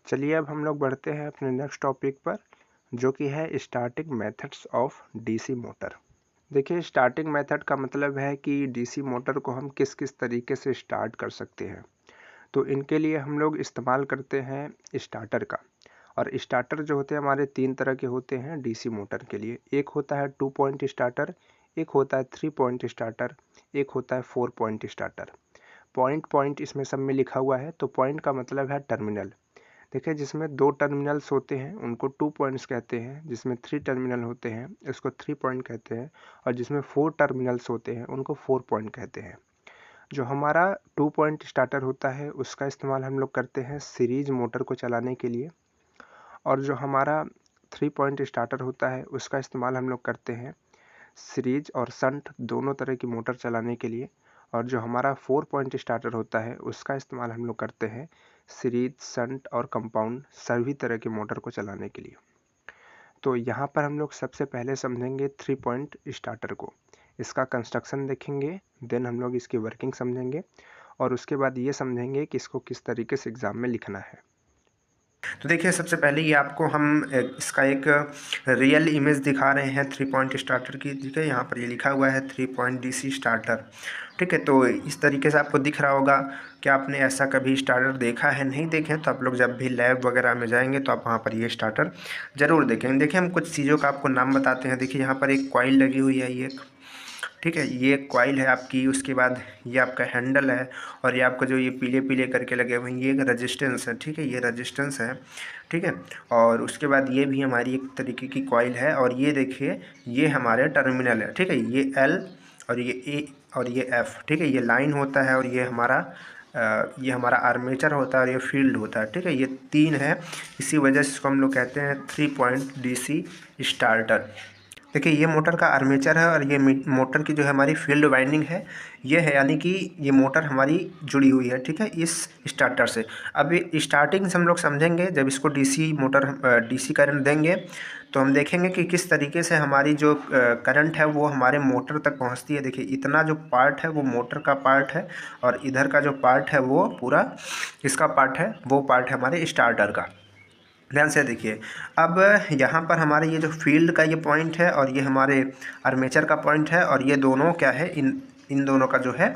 चलिए अब हम लोग बढ़ते हैं अपने नेक्स्ट टॉपिक पर, जो कि है starting methods of DC motor. देखिए स्टार्टिंग मेथड का मतलब है कि डीसी मोटर को हम किस किस तरीके से स्टार्ट कर सकते हैं। तो इनके लिए हम लोग इस्तेमाल करते हैं स्टार्टर का, और स्टार्टर जो होते हैं हमारे 3 तरह के होते हैं डीसी मोटर के लिए। एक होता है 2 पॉइंट स्टार्टर, एक होता है 3 पॉइंट स्टार्टर, एक होता है 4 पॉइंट स्टार्टर। पॉइंट इसमें सब में लिखा हुआ है। तो पॉइंट का मतलब है टर्मिनल। देखिए जिसमें 2 टर्मिनल्स होते हैं उनको 2 पॉइंट्स कहते हैं, जिसमें 3 टर्मिनल होते हैं उसको 3 पॉइंट कहते हैं, और जिसमें 4 टर्मिनल्स होते हैं उनको 4 पॉइंट कहते हैं। जो हमारा 2 पॉइंट स्टार्टर होता है उसका इस्तेमाल हम लोग करते हैं सीरीज मोटर को चलाने के लिए, और जो हमारा 3 पॉइंट स्टार्टर होता है उसका इस्तेमाल हम लोग करते हैं सीरीज और शंट दोनों तरह की मोटर चलाने के लिए, और जो हमारा 4 पॉइंट स्टार्टर होता है उसका इस्तेमाल हम लोग करते हैं सीरीज, शंट और कंपाउंड सभी तरह की मोटर को चलाने के लिए। तो यहाँ पर हम लोग सबसे पहले समझेंगे 3 पॉइंट स्टार्टर को, इसका कंस्ट्रक्शन देखेंगे, देन हम लोग इसकी वर्किंग समझेंगे और उसके बाद ये समझेंगे कि इसको किस तरीके से एग्ज़ाम में लिखना है। तो देखिए सबसे पहले ये आपको हम इसका एक रियल इमेज दिखा रहे हैं 3 पॉइंट स्टार्टर की। ठीक है, यहाँ पर ये लिखा हुआ है 3 पॉइंट डीसी स्टार्टर। ठीक है, तो इस तरीके से आपको दिख रहा होगा। क्या आपने ऐसा कभी स्टार्टर देखा है? नहीं देखें तो आप लोग जब भी लैब वगैरह में जाएंगे तो आप वहाँ पर ये स्टार्टर ज़रूर देखेंगे। देखिए हम कुछ चीज़ों का आपको नाम बताते हैं। देखिए यहाँ पर एक कॉइल लगी हुई है, ये ठीक है, ये कॉइल है आपकी। उसके बाद ये आपका हैंडल है, और ये आपका जो ये पीले पीले करके लगे हुए हैं ये एक रजिस्टेंस है। ठीक है, ये रजिस्टेंस है। ठीक है, और उसके बाद ये भी हमारी एक तरीके की कॉइल है, और ये देखिए ये हमारे टर्मिनल है। ठीक है, ये एल और ये ए और ये एफ। ठीक है, ये लाइन होता है और ये हमारा आर्मेचर होता है और ये फील्ड होता है। ठीक है, ये 3 है, इसी वजह से इसको हम लोग कहते हैं 3 पॉइंट डीसी स्टार्टर। देखिए ये मोटर का आर्मेचर है और ये मोटर की जो है हमारी फील्ड वाइंडिंग है, ये है, यानी कि ये मोटर हमारी जुड़ी हुई है। ठीक है, इस स्टार्टर से। अब स्टार्टिंग से हम लोग समझेंगे, जब इसको डीसी करंट देंगे तो हम देखेंगे कि किस तरीके से हमारी जो करंट है वो हमारे मोटर तक पहुंचती है। देखिए इतना जो पार्ट है वो मोटर का पार्ट है, और इधर का जो पार्ट है वो पूरा इसका पार्ट है, वो पार्ट है हमारे स्टार्टर का। ध्यान से देखिए, अब यहाँ पर हमारे ये जो फील्ड का ये पॉइंट है और ये हमारे आर्मेचर का पॉइंट है, और ये दोनों क्या है, इन दोनों का जो है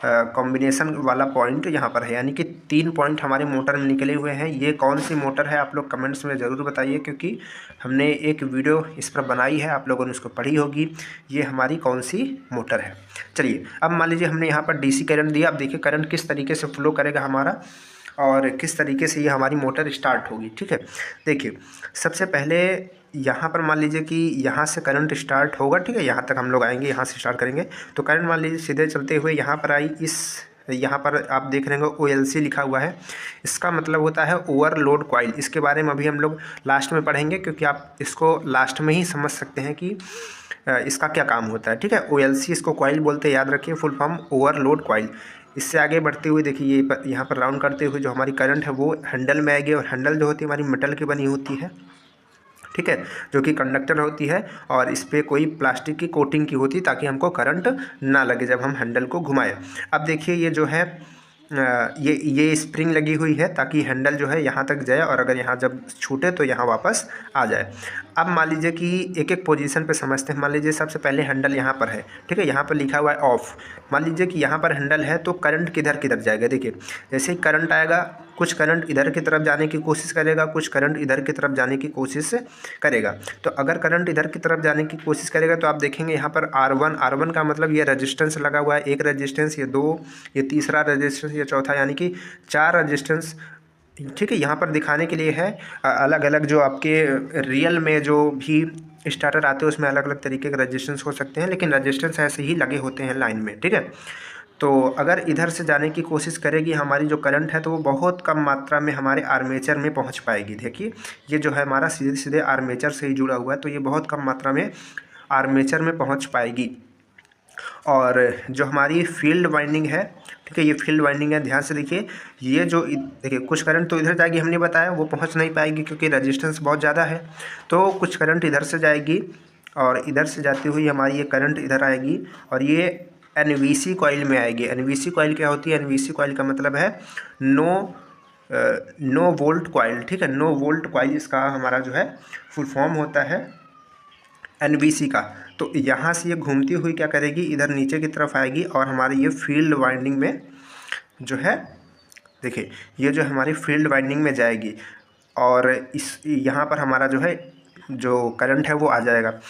कॉम्बिनेशन वाला पॉइंट यहाँ पर है, यानी कि 3 पॉइंट हमारे मोटर में निकले हुए हैं। ये कौन सी मोटर है आप लोग कमेंट्स में ज़रूर बताइए, क्योंकि हमने एक वीडियो इस पर बनाई है, आप लोगों ने उसको पढ़ी होगी। ये हमारी कौन सी मोटर है। चलिए अब मान लीजिए हमने यहाँ पर डीसी करंट दिया। अब देखिए करंट किस तरीके से फ्लो करेगा हमारा, और किस तरीके से ये हमारी मोटर स्टार्ट होगी। ठीक है, देखिए सबसे पहले यहाँ पर मान लीजिए कि यहाँ से करंट स्टार्ट होगा। ठीक है, यहाँ तक हम लोग आएंगे, यहाँ से स्टार्ट करेंगे तो करंट मान लीजिए सीधे चलते हुए यहाँ पर आई। यहाँ पर आप देख रहे होंगे OLC लिखा हुआ है, इसका मतलब होता है ओवरलोड कॉइल। इसके बारे में अभी हम लोग लास्ट में पढ़ेंगे, क्योंकि आप इसको लास्ट में ही समझ सकते हैं कि इसका क्या काम होता है। ठीक है, OLC इसको कॉइल बोलते हैं, याद रखिए फुल फॉर्म ओवरलोड कॉइल। इससे आगे बढ़ते हुए देखिए ये यहाँ पर राउंड करते हुए जो हमारी करंट है वो हैंडल में आएगी, और हैंडल जो होती है हमारी मेटल की बनी होती है। ठीक है, जो कि कंडक्टर होती है और इस पर कोई प्लास्टिक की कोटिंग की होती है ताकि हमको करंट ना लगे जब हम हैंडल को घुमाएं। अब देखिए ये जो है ये स्प्रिंग लगी हुई है ताकि हैंडल जो है यहाँ तक जाए और अगर यहाँ जब छूटे तो यहाँ वापस आ जाए। अब मान लीजिए कि एक एक पोजीशन पे समझते हैं। मान लीजिए सबसे पहले हैंडल यहाँ पर है, ठीक है, यहाँ पर लिखा हुआ है ऑफ। मान लीजिए कि यहाँ पर हैंडल है तो करंट किधर किधर जाएगा। देखिए जैसे ही करंट आएगा कुछ करंट इधर की तरफ जाने की कोशिश करेगा, कुछ करंट इधर की तरफ जाने की कोशिश करेगा। तो अगर करंट इधर की तरफ जाने की कोशिश करेगा तो आप देखेंगे यहाँ पर R1 का मतलब ये रेजिस्टेंस लगा हुआ है, एक रेजिस्टेंस, ये दो, ये तीसरा रेजिस्टेंस, ये चौथा, यानी कि 4 रेजिस्टेंस, ठीक है, यहाँ पर दिखाने के लिए है। अलग अलग जो आपके रियल में जो भी स्टार्टर आते हैं उसमें अलग अलग तरीके के रेजिस्टेंस हो सकते हैं, लेकिन रेजिस्टेंस ऐसे ही लगे होते हैं लाइन में, ठीक है। तो अगर इधर से जाने की कोशिश करेगी हमारी जो करंट है तो वो बहुत कम मात्रा में हमारे आर्मेचर में पहुंच पाएगी। देखिए ये जो है हमारा सीधे सीधे आर्मेचर से ही जुड़ा हुआ है, तो ये बहुत कम मात्रा में आर्मेचर में पहुंच पाएगी। और जो हमारी फील्ड वाइंडिंग है, ठीक है, ये फील्ड वाइंडिंग है, ध्यान से देखिए। ये जो देखिए कुछ करंट तो इधर जाएगी, हमने बताया वो पहुंच नहीं पाएगी क्योंकि रेजिस्टेंस बहुत ज़्यादा है। तो कुछ करंट इधर से जाएगी और इधर से जाती हुई हमारी ये करंट इधर आएगी और ये NVC कॉइल में आएगी। NVC कॉइल क्या होती है? NVC कॉइल का मतलब है नो वोल्ट कॉइल, ठीक है, नो वोल्ट कॉइल इसका हमारा जो है फुल फॉर्म होता है NVC का। तो यहाँ से ये घूमती हुई क्या करेगी, इधर नीचे की तरफ आएगी और हमारी ये फील्ड वाइंडिंग में जो है, देखिए ये जो हमारी फील्ड वाइंडिंग में जाएगी और इस यहाँ पर हमारा जो है जो करंट है वो आ जाएगा।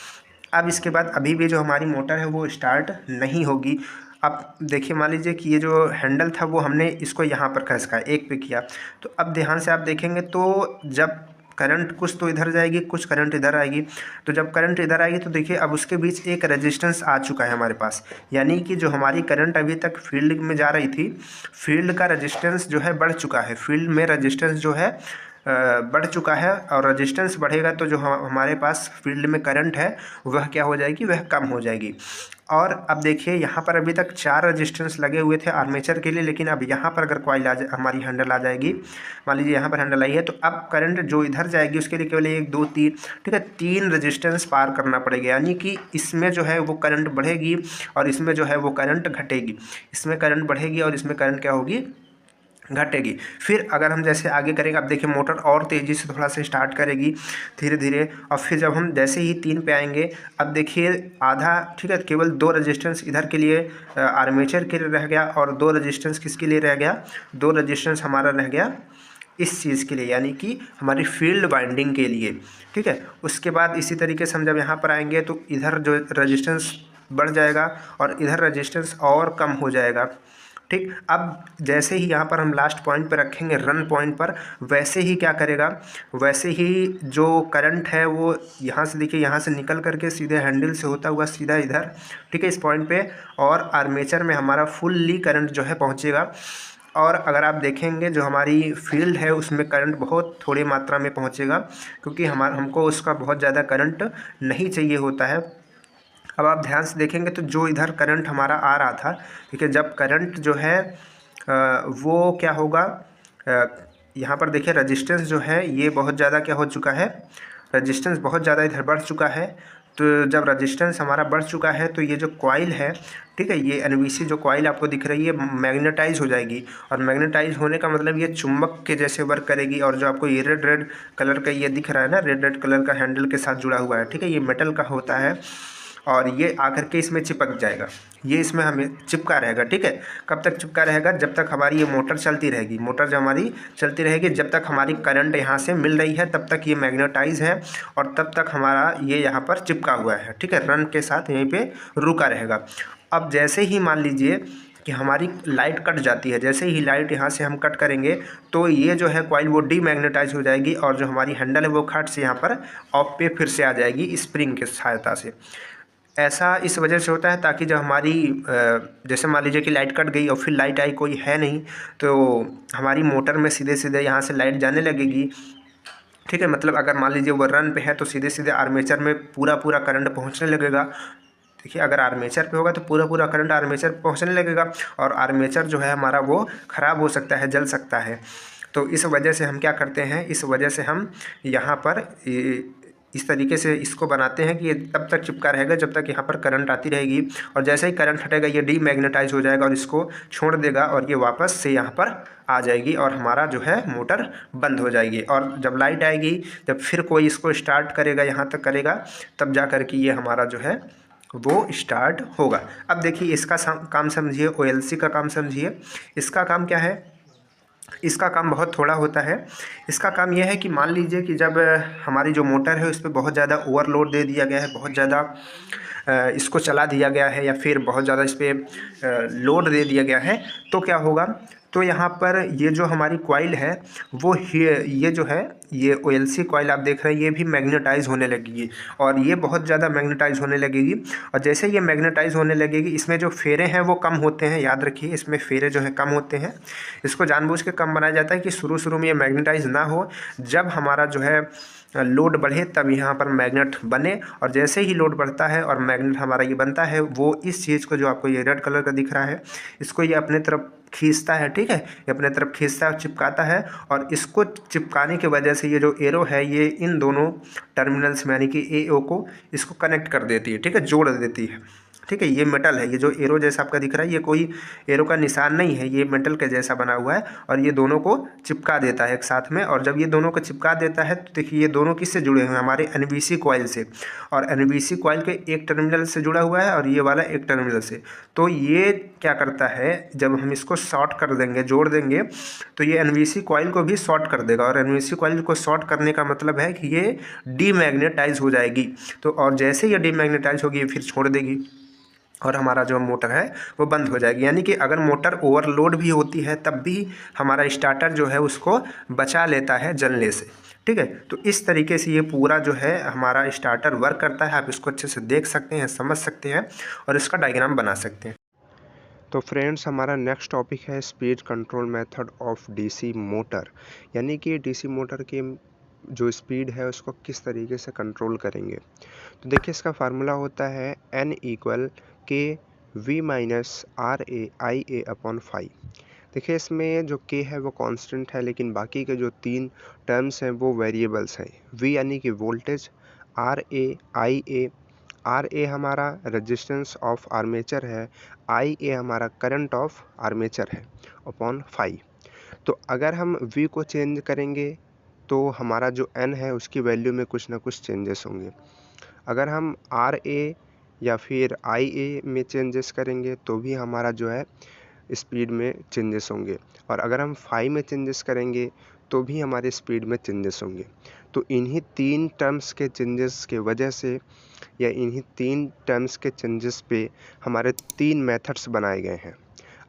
अब इसके बाद अभी भी जो हमारी मोटर है वो स्टार्ट नहीं होगी। अब देखिए मान लीजिए कि ये जो हैंडल था वो हमने इसको यहाँ पर खसकाया, एक पे किया। तो अब ध्यान से आप देखेंगे तो जब करंट कुछ तो इधर जाएगी, कुछ करंट इधर आएगी। तो जब करंट इधर आएगी तो देखिए अब उसके बीच एक रेजिस्टेंस आ चुका है हमारे पास, यानी कि जो हमारी करंट अभी तक फील्ड में जा रही थी, फील्ड का रेजिस्टेंस जो है बढ़ चुका है, फील्ड में रेजिस्टेंस जो है बढ़ चुका है। और रेजिस्टेंस बढ़ेगा तो जो हमारे पास फील्ड में करंट है वह क्या हो जाएगी, वह कम हो जाएगी। और अब देखिए यहाँ पर अभी तक 4 रेजिस्टेंस लगे हुए थे आर्मेचर के लिए, लेकिन अब यहाँ पर अगर कॉइल हमारी हैंडल आ जाएगी, मान लीजिए यहाँ पर हैंडल आई है, तो अब करंट जो इधर जाएगी उसके लिए केवल 1 2 3, ठीक है, 3 रेजिस्टेंस पार करना पड़ेगा। यानी कि इसमें जो है वो करंट बढ़ेगी और इसमें जो है वो करंट घटेगी। इसमें करंट बढ़ेगी और इसमें करंट क्या होगी, घटेगी। फिर अगर हम जैसे आगे करेंगे, अब देखिए मोटर और तेज़ी से थोड़ा सा स्टार्ट करेगी धीरे धीरे, और फिर जब हम जैसे ही 3 पे आएंगे, अब देखिए आधा, ठीक है, केवल 2 रेजिस्टेंस इधर के लिए आर्मेचर के लिए रह गया और 2 रेजिस्टेंस किसके लिए रह गया, 2 रेजिस्टेंस हमारा रह गया इस चीज़ के लिए, यानी कि हमारी फील्ड वाइंडिंग के लिए, ठीक है। उसके बाद इसी तरीके से हम जब यहाँ पर आएंगे तो इधर जो रेजिस्टेंस बढ़ जाएगा और इधर रेजिस्टेंस और कम हो जाएगा, ठीक। अब जैसे ही यहाँ पर हम लास्ट पॉइंट पर रखेंगे, रन पॉइंट पर, वैसे ही क्या करेगा, वैसे ही जो करंट है वो यहाँ से देखिए यहाँ से निकल करके सीधे हैंडल से होता हुआ सीधा इधर, ठीक है, इस पॉइंट पे, और आर्मेचर में हमारा फुल्ली करंट जो है पहुँचेगा। और अगर आप देखेंगे जो हमारी फील्ड है उसमें करंट बहुत थोड़ी मात्रा में पहुँचेगा क्योंकि हमको उसका बहुत ज़्यादा करंट नहीं चाहिए होता है। अब आप ध्यान से देखेंगे तो जो इधर करंट हमारा आ रहा था, ठीक है, जब करंट जो है वो क्या होगा, यहाँ पर देखिए रेजिस्टेंस जो है ये बहुत ज़्यादा क्या हो चुका है, रेजिस्टेंस बहुत ज़्यादा इधर बढ़ चुका है। तो जब रेजिस्टेंस हमारा बढ़ चुका है तो ये जो कॉइल है, ठीक है, ये NVC जो कॉइल आपको दिख रही है मैग्नेटाइज हो जाएगी। और मैग्नेटाइज होने का मतलब ये चुंबक के जैसे वर्क करेगी। और जो आपको ये रेड रेड कलर का ये दिख रहा है ना, रेड रेड कलर का हैंडल के साथ जुड़ा हुआ है, ठीक है, ये मेटल का होता है और ये आकर के इसमें चिपक जाएगा, ये इसमें हमें चिपका रहेगा, ठीक है। कब तक चिपका रहेगा, जब तक हमारी ये मोटर चलती रहेगी। मोटर जब हमारी चलती रहेगी, जब तक हमारी करंट यहाँ से मिल रही है तब तक ये मैग्नेटाइज है और तब तक हमारा ये यहाँ पर चिपका हुआ है, ठीक है, रन के साथ यहीं पे रुका रहेगा। अब जैसे ही मान लीजिए कि हमारी लाइट कट जाती है, जैसे ही लाइट यहाँ से हम कट करेंगे तो ये जो है कॉइल वो डीमैग्नेटाइज हो जाएगी और जो हमारी हैंडल है वो खट से यहाँ पर ऑफ पे फिर से आ जाएगी स्प्रिंग की सहायता से। ऐसा इस वजह से होता है ताकि जब हमारी जैसे मान लीजिए कि लाइट कट गई और फिर लाइट आई कोई है नहीं, तो हमारी मोटर में सीधे सीधे यहाँ से लाइट जाने लगेगी, ठीक है। मतलब अगर मान लीजिए वो रन पे है तो सीधे सीधे आर्मेचर में पूरा पूरा करंट पहुँचने लगेगा। देखिए अगर आर्मेचर पे होगा तो पूरा पूरा करंट आर्मेचर पहुँचने लगेगा और आर्मेचर जो है हमारा वो ख़राब हो सकता है, जल सकता है। तो इस वजह से हम क्या करते हैं, इस वजह से हम यहाँ पर इस तरीके से इसको बनाते हैं कि ये तब तक चिपका रहेगा जब तक यहाँ पर करंट आती रहेगी, और जैसे ही करंट हटेगा ये डीमैग्नेटाइज हो जाएगा और इसको छोड़ देगा और ये वापस से यहाँ पर आ जाएगी और हमारा जो है मोटर बंद हो जाएगी। और जब लाइट आएगी, जब फिर कोई इसको स्टार्ट करेगा, यहाँ तक करेगा, तब जा कर के ये हमारा जो है वो स्टार्ट होगा। अब देखिए इसका काम समझिए, OLC का काम समझिए। इसका काम क्या है? इसका काम बहुत थोड़ा होता है। इसका काम यह है कि मान लीजिए कि जब हमारी जो मोटर है उस पर बहुत ज़्यादा ओवरलोड दे दिया गया है, बहुत ज़्यादा इसको चला दिया गया है, या फिर बहुत ज़्यादा इस पर लोड दे दिया गया है, तो क्या होगा? तो यहाँ पर ये जो हमारी कॉइल है वो ये जो है ये OLC कॉइल आप देख रहे हैं, ये भी मैग्नेटाइज होने लगेगी और ये बहुत ज़्यादा मैग्नेटाइज होने लगेगी। और जैसे ये मैग्नेटाइज होने लगेगी, इसमें जो फेरे हैं वो कम होते हैं, याद रखिए इसमें फेरे जो हैं कम होते हैं। इसको जानबूझ के कम बनाया जाता है कि शुरू में ये मैग्नेटाइज ना हो, जब हमारा जो है लोड बढ़े तब यहाँ पर मैग्नेट बने, और जैसे ही लोड बढ़ता है और मैग्नेट हमारा ये बनता है, वो इस चीज़ को जो आपको ये रेड कलर का दिख रहा है, इसको ये अपने तरफ खींचता है, ठीक है, ये अपने तरफ खींचता है और चिपकाता है। और इसको चिपकाने की वजह से ये जो एरो है ये इन दोनों टर्मिनल्स में यानी कि AO को इसको कनेक्ट कर देती है, ठीक है, जोड़ देती है, ठीक है। ये मेटल है, ये जो एरो जैसा आपका दिख रहा है ये कोई एरो का निशान नहीं है, ये मेटल के जैसा बना हुआ है और ये दोनों को चिपका देता है एक साथ में। और जब ये दोनों को चिपका देता है तो देखिए ये दोनों किससे जुड़े हुए हैं? हमारे NBC कॉइल से, और NBC कॉइल के एक टर्मिनल से जुड़ा हुआ है और ये वाला एक टर्मिनल से। तो ये क्या करता है, जब हम इसको शॉर्ट कर देंगे, जोड़ देंगे, तो ये NBC कॉइल को भी शॉर्ट कर देगा, और NBC कॉइल को शॉर्ट करने का मतलब है कि ये डीमैग्नेटाइज हो जाएगी। तो और जैसे ये डीमैग्नेटाइज होगी फिर छोड़ देगी और हमारा जो मोटर है वो बंद हो जाएगी। यानी कि अगर मोटर ओवरलोड भी होती है तब भी हमारा स्टार्टर जो है उसको बचा लेता है जलने से, ठीक है। तो इस तरीके से ये पूरा जो है हमारा स्टार्टर वर्क करता है। आप इसको अच्छे से देख सकते हैं, समझ सकते हैं और इसका डायग्राम बना सकते हैं। तो फ्रेंड्स, हमारा नेक्स्ट टॉपिक है speed control method of DC motor, यानी कि DC मोटर की जो स्पीड है उसको किस तरीके से कंट्रोल करेंगे। तो देखिए इसका फार्मूला होता है N = KV - RA/IA/5। देखिए इसमें जो K है वो कांस्टेंट है, लेकिन बाकी के जो 3 टर्म्स हैं वो वेरिएबल्स हैं। V यानी कि वोल्टेज, RA हमारा रेजिस्टेंस ऑफ आर्मेचर है, IA हमारा करंट ऑफ आर्मेचर है अपॉन 5। तो अगर हम V को चेंज करेंगे तो हमारा जो N है उसकी वैल्यू में कुछ ना कुछ चेंजेस होंगे। अगर हम RA या फिर IA में चेंजेस करेंगे तो भी हमारा जो है स्पीड में चेंजेस होंगे, और अगर हम 5 में चेंजेस करेंगे तो भी हमारे स्पीड में चेंजेस होंगे। तो इन्हीं 3 टर्म्स के चेंजेस के वजह से, या इन्हीं 3 टर्म्स के चेंजेस पे हमारे 3 मेथड्स बनाए गए हैं।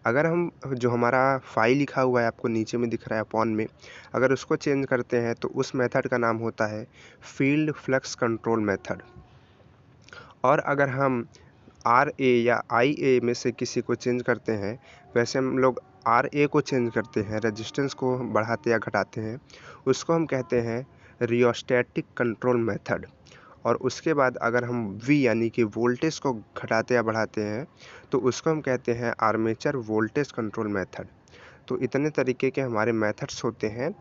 अगर हम जो हमारा 5 लिखा हुआ है आपको नीचे में दिख रहा है अपॉन में, अगर उसको चेंज करते हैं तो उस मेथड का नाम होता है फील्ड फ्लक्स कंट्रोल मेथड। और अगर हम RA या IA में से किसी को चेंज करते हैं, वैसे हम लोग RA को चेंज करते हैं, रेजिस्टेंस को बढ़ाते या घटाते हैं, उसको हम कहते हैं रियोस्टैटिक कंट्रोल मेथड। और उसके बाद अगर हम V यानी कि वोल्टेज को घटाते या बढ़ाते हैं तो उसको हम कहते हैं आर्मेचर वोल्टेज कंट्रोल मेथड। तो इतने तरीके के हमारे मेथड्स होते हैं।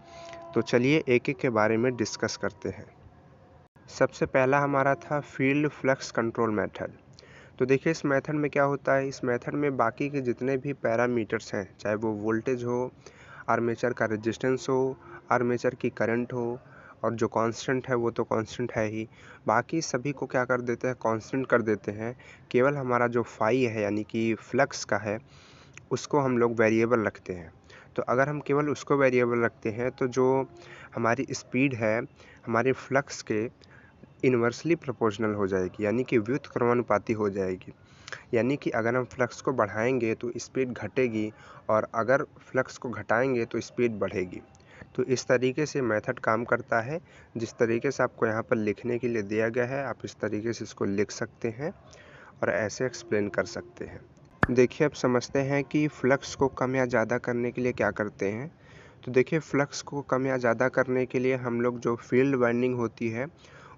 तो चलिए एक एक के बारे में डिस्कस करते हैं। सबसे पहला हमारा था फील्ड फ्लक्स कंट्रोल मेथड। तो देखिए इस मेथड में क्या होता है, इस मेथड में बाकी के जितने भी पैरामीटर्स हैं, चाहे वो वोल्टेज हो, आर्मेचर का रेजिस्टेंस हो, आर्मेचर की करंट हो, और जो कांस्टेंट है वो तो कांस्टेंट है ही, बाकी सभी को क्या कर देते हैं, कांस्टेंट कर देते हैं। केवल हमारा जो फाई है यानी कि फ्लक्स का है उसको हम लोग वेरिएबल रखते हैं। तो अगर हम केवल उसको वेरिएबल रखते हैं तो जो हमारी स्पीड है हमारे फ्लक्स के इन्वर्सली प्रोपोर्शनल हो जाएगी, यानी कि व्युत्क्रमानुपाती हो जाएगी। यानी कि अगर हम फ्लक्स को बढ़ाएंगे तो स्पीड घटेगी, और अगर फ्लक्स को घटाएंगे तो स्पीड बढ़ेगी। तो इस तरीके से मेथड काम करता है। जिस तरीके से आपको यहाँ पर लिखने के लिए दिया गया है आप इस तरीके से इसको लिख सकते हैं और ऐसे एक्सप्लेन कर सकते हैं। देखिए अब समझते हैं कि फ्लक्स को कम या ज़्यादा करने के लिए क्या करते हैं। तो देखिए फ्लक्स को कम या ज़्यादा करने के लिए हम लोग जो फील्ड वाइंडिंग होती है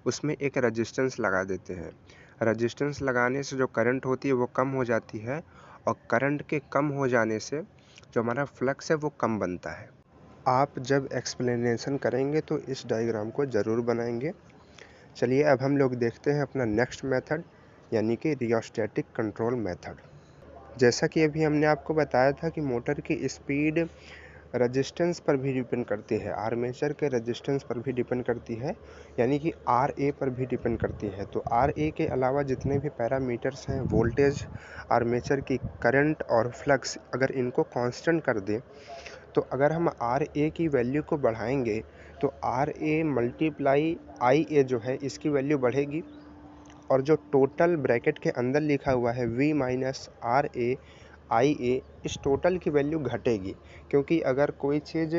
उसमें एक रेजिस्टेंस लगा देते हैं। रेजिस्टेंस लगाने से जो करंट होती है वो कम हो जाती है, और करंट के कम हो जाने से जो हमारा फ्लक्स है वो कम बनता है। आप जब एक्सप्लेनेशन करेंगे तो इस डायग्राम को ज़रूर बनाएंगे। चलिए अब हम लोग देखते हैं अपना नेक्स्ट मेथड, यानी कि रियोस्टैटिक कंट्रोल मेथड। जैसा कि अभी हमने आपको बताया था कि मोटर की स्पीड रेजिस्टेंस पर भी डिपेंड करती है, आर्मेचर के रेजिस्टेंस पर भी डिपेंड करती है, यानी कि RA पर भी डिपेंड करती है। तो RA के अलावा जितने भी पैरामीटर्स हैं, वोल्टेज, आर्मेचर की करंट और फ्लक्स, अगर इनको कांस्टेंट कर दें तो अगर हम RA की वैल्यू को बढ़ाएंगे तो RA मल्टीप्लाई IA जो है इसकी वैल्यू बढ़ेगी, और जो टोटल ब्रैकेट के अंदर लिखा हुआ है V माइनस RA IA, इस टोटल की वैल्यू घटेगी, क्योंकि अगर कोई चीज़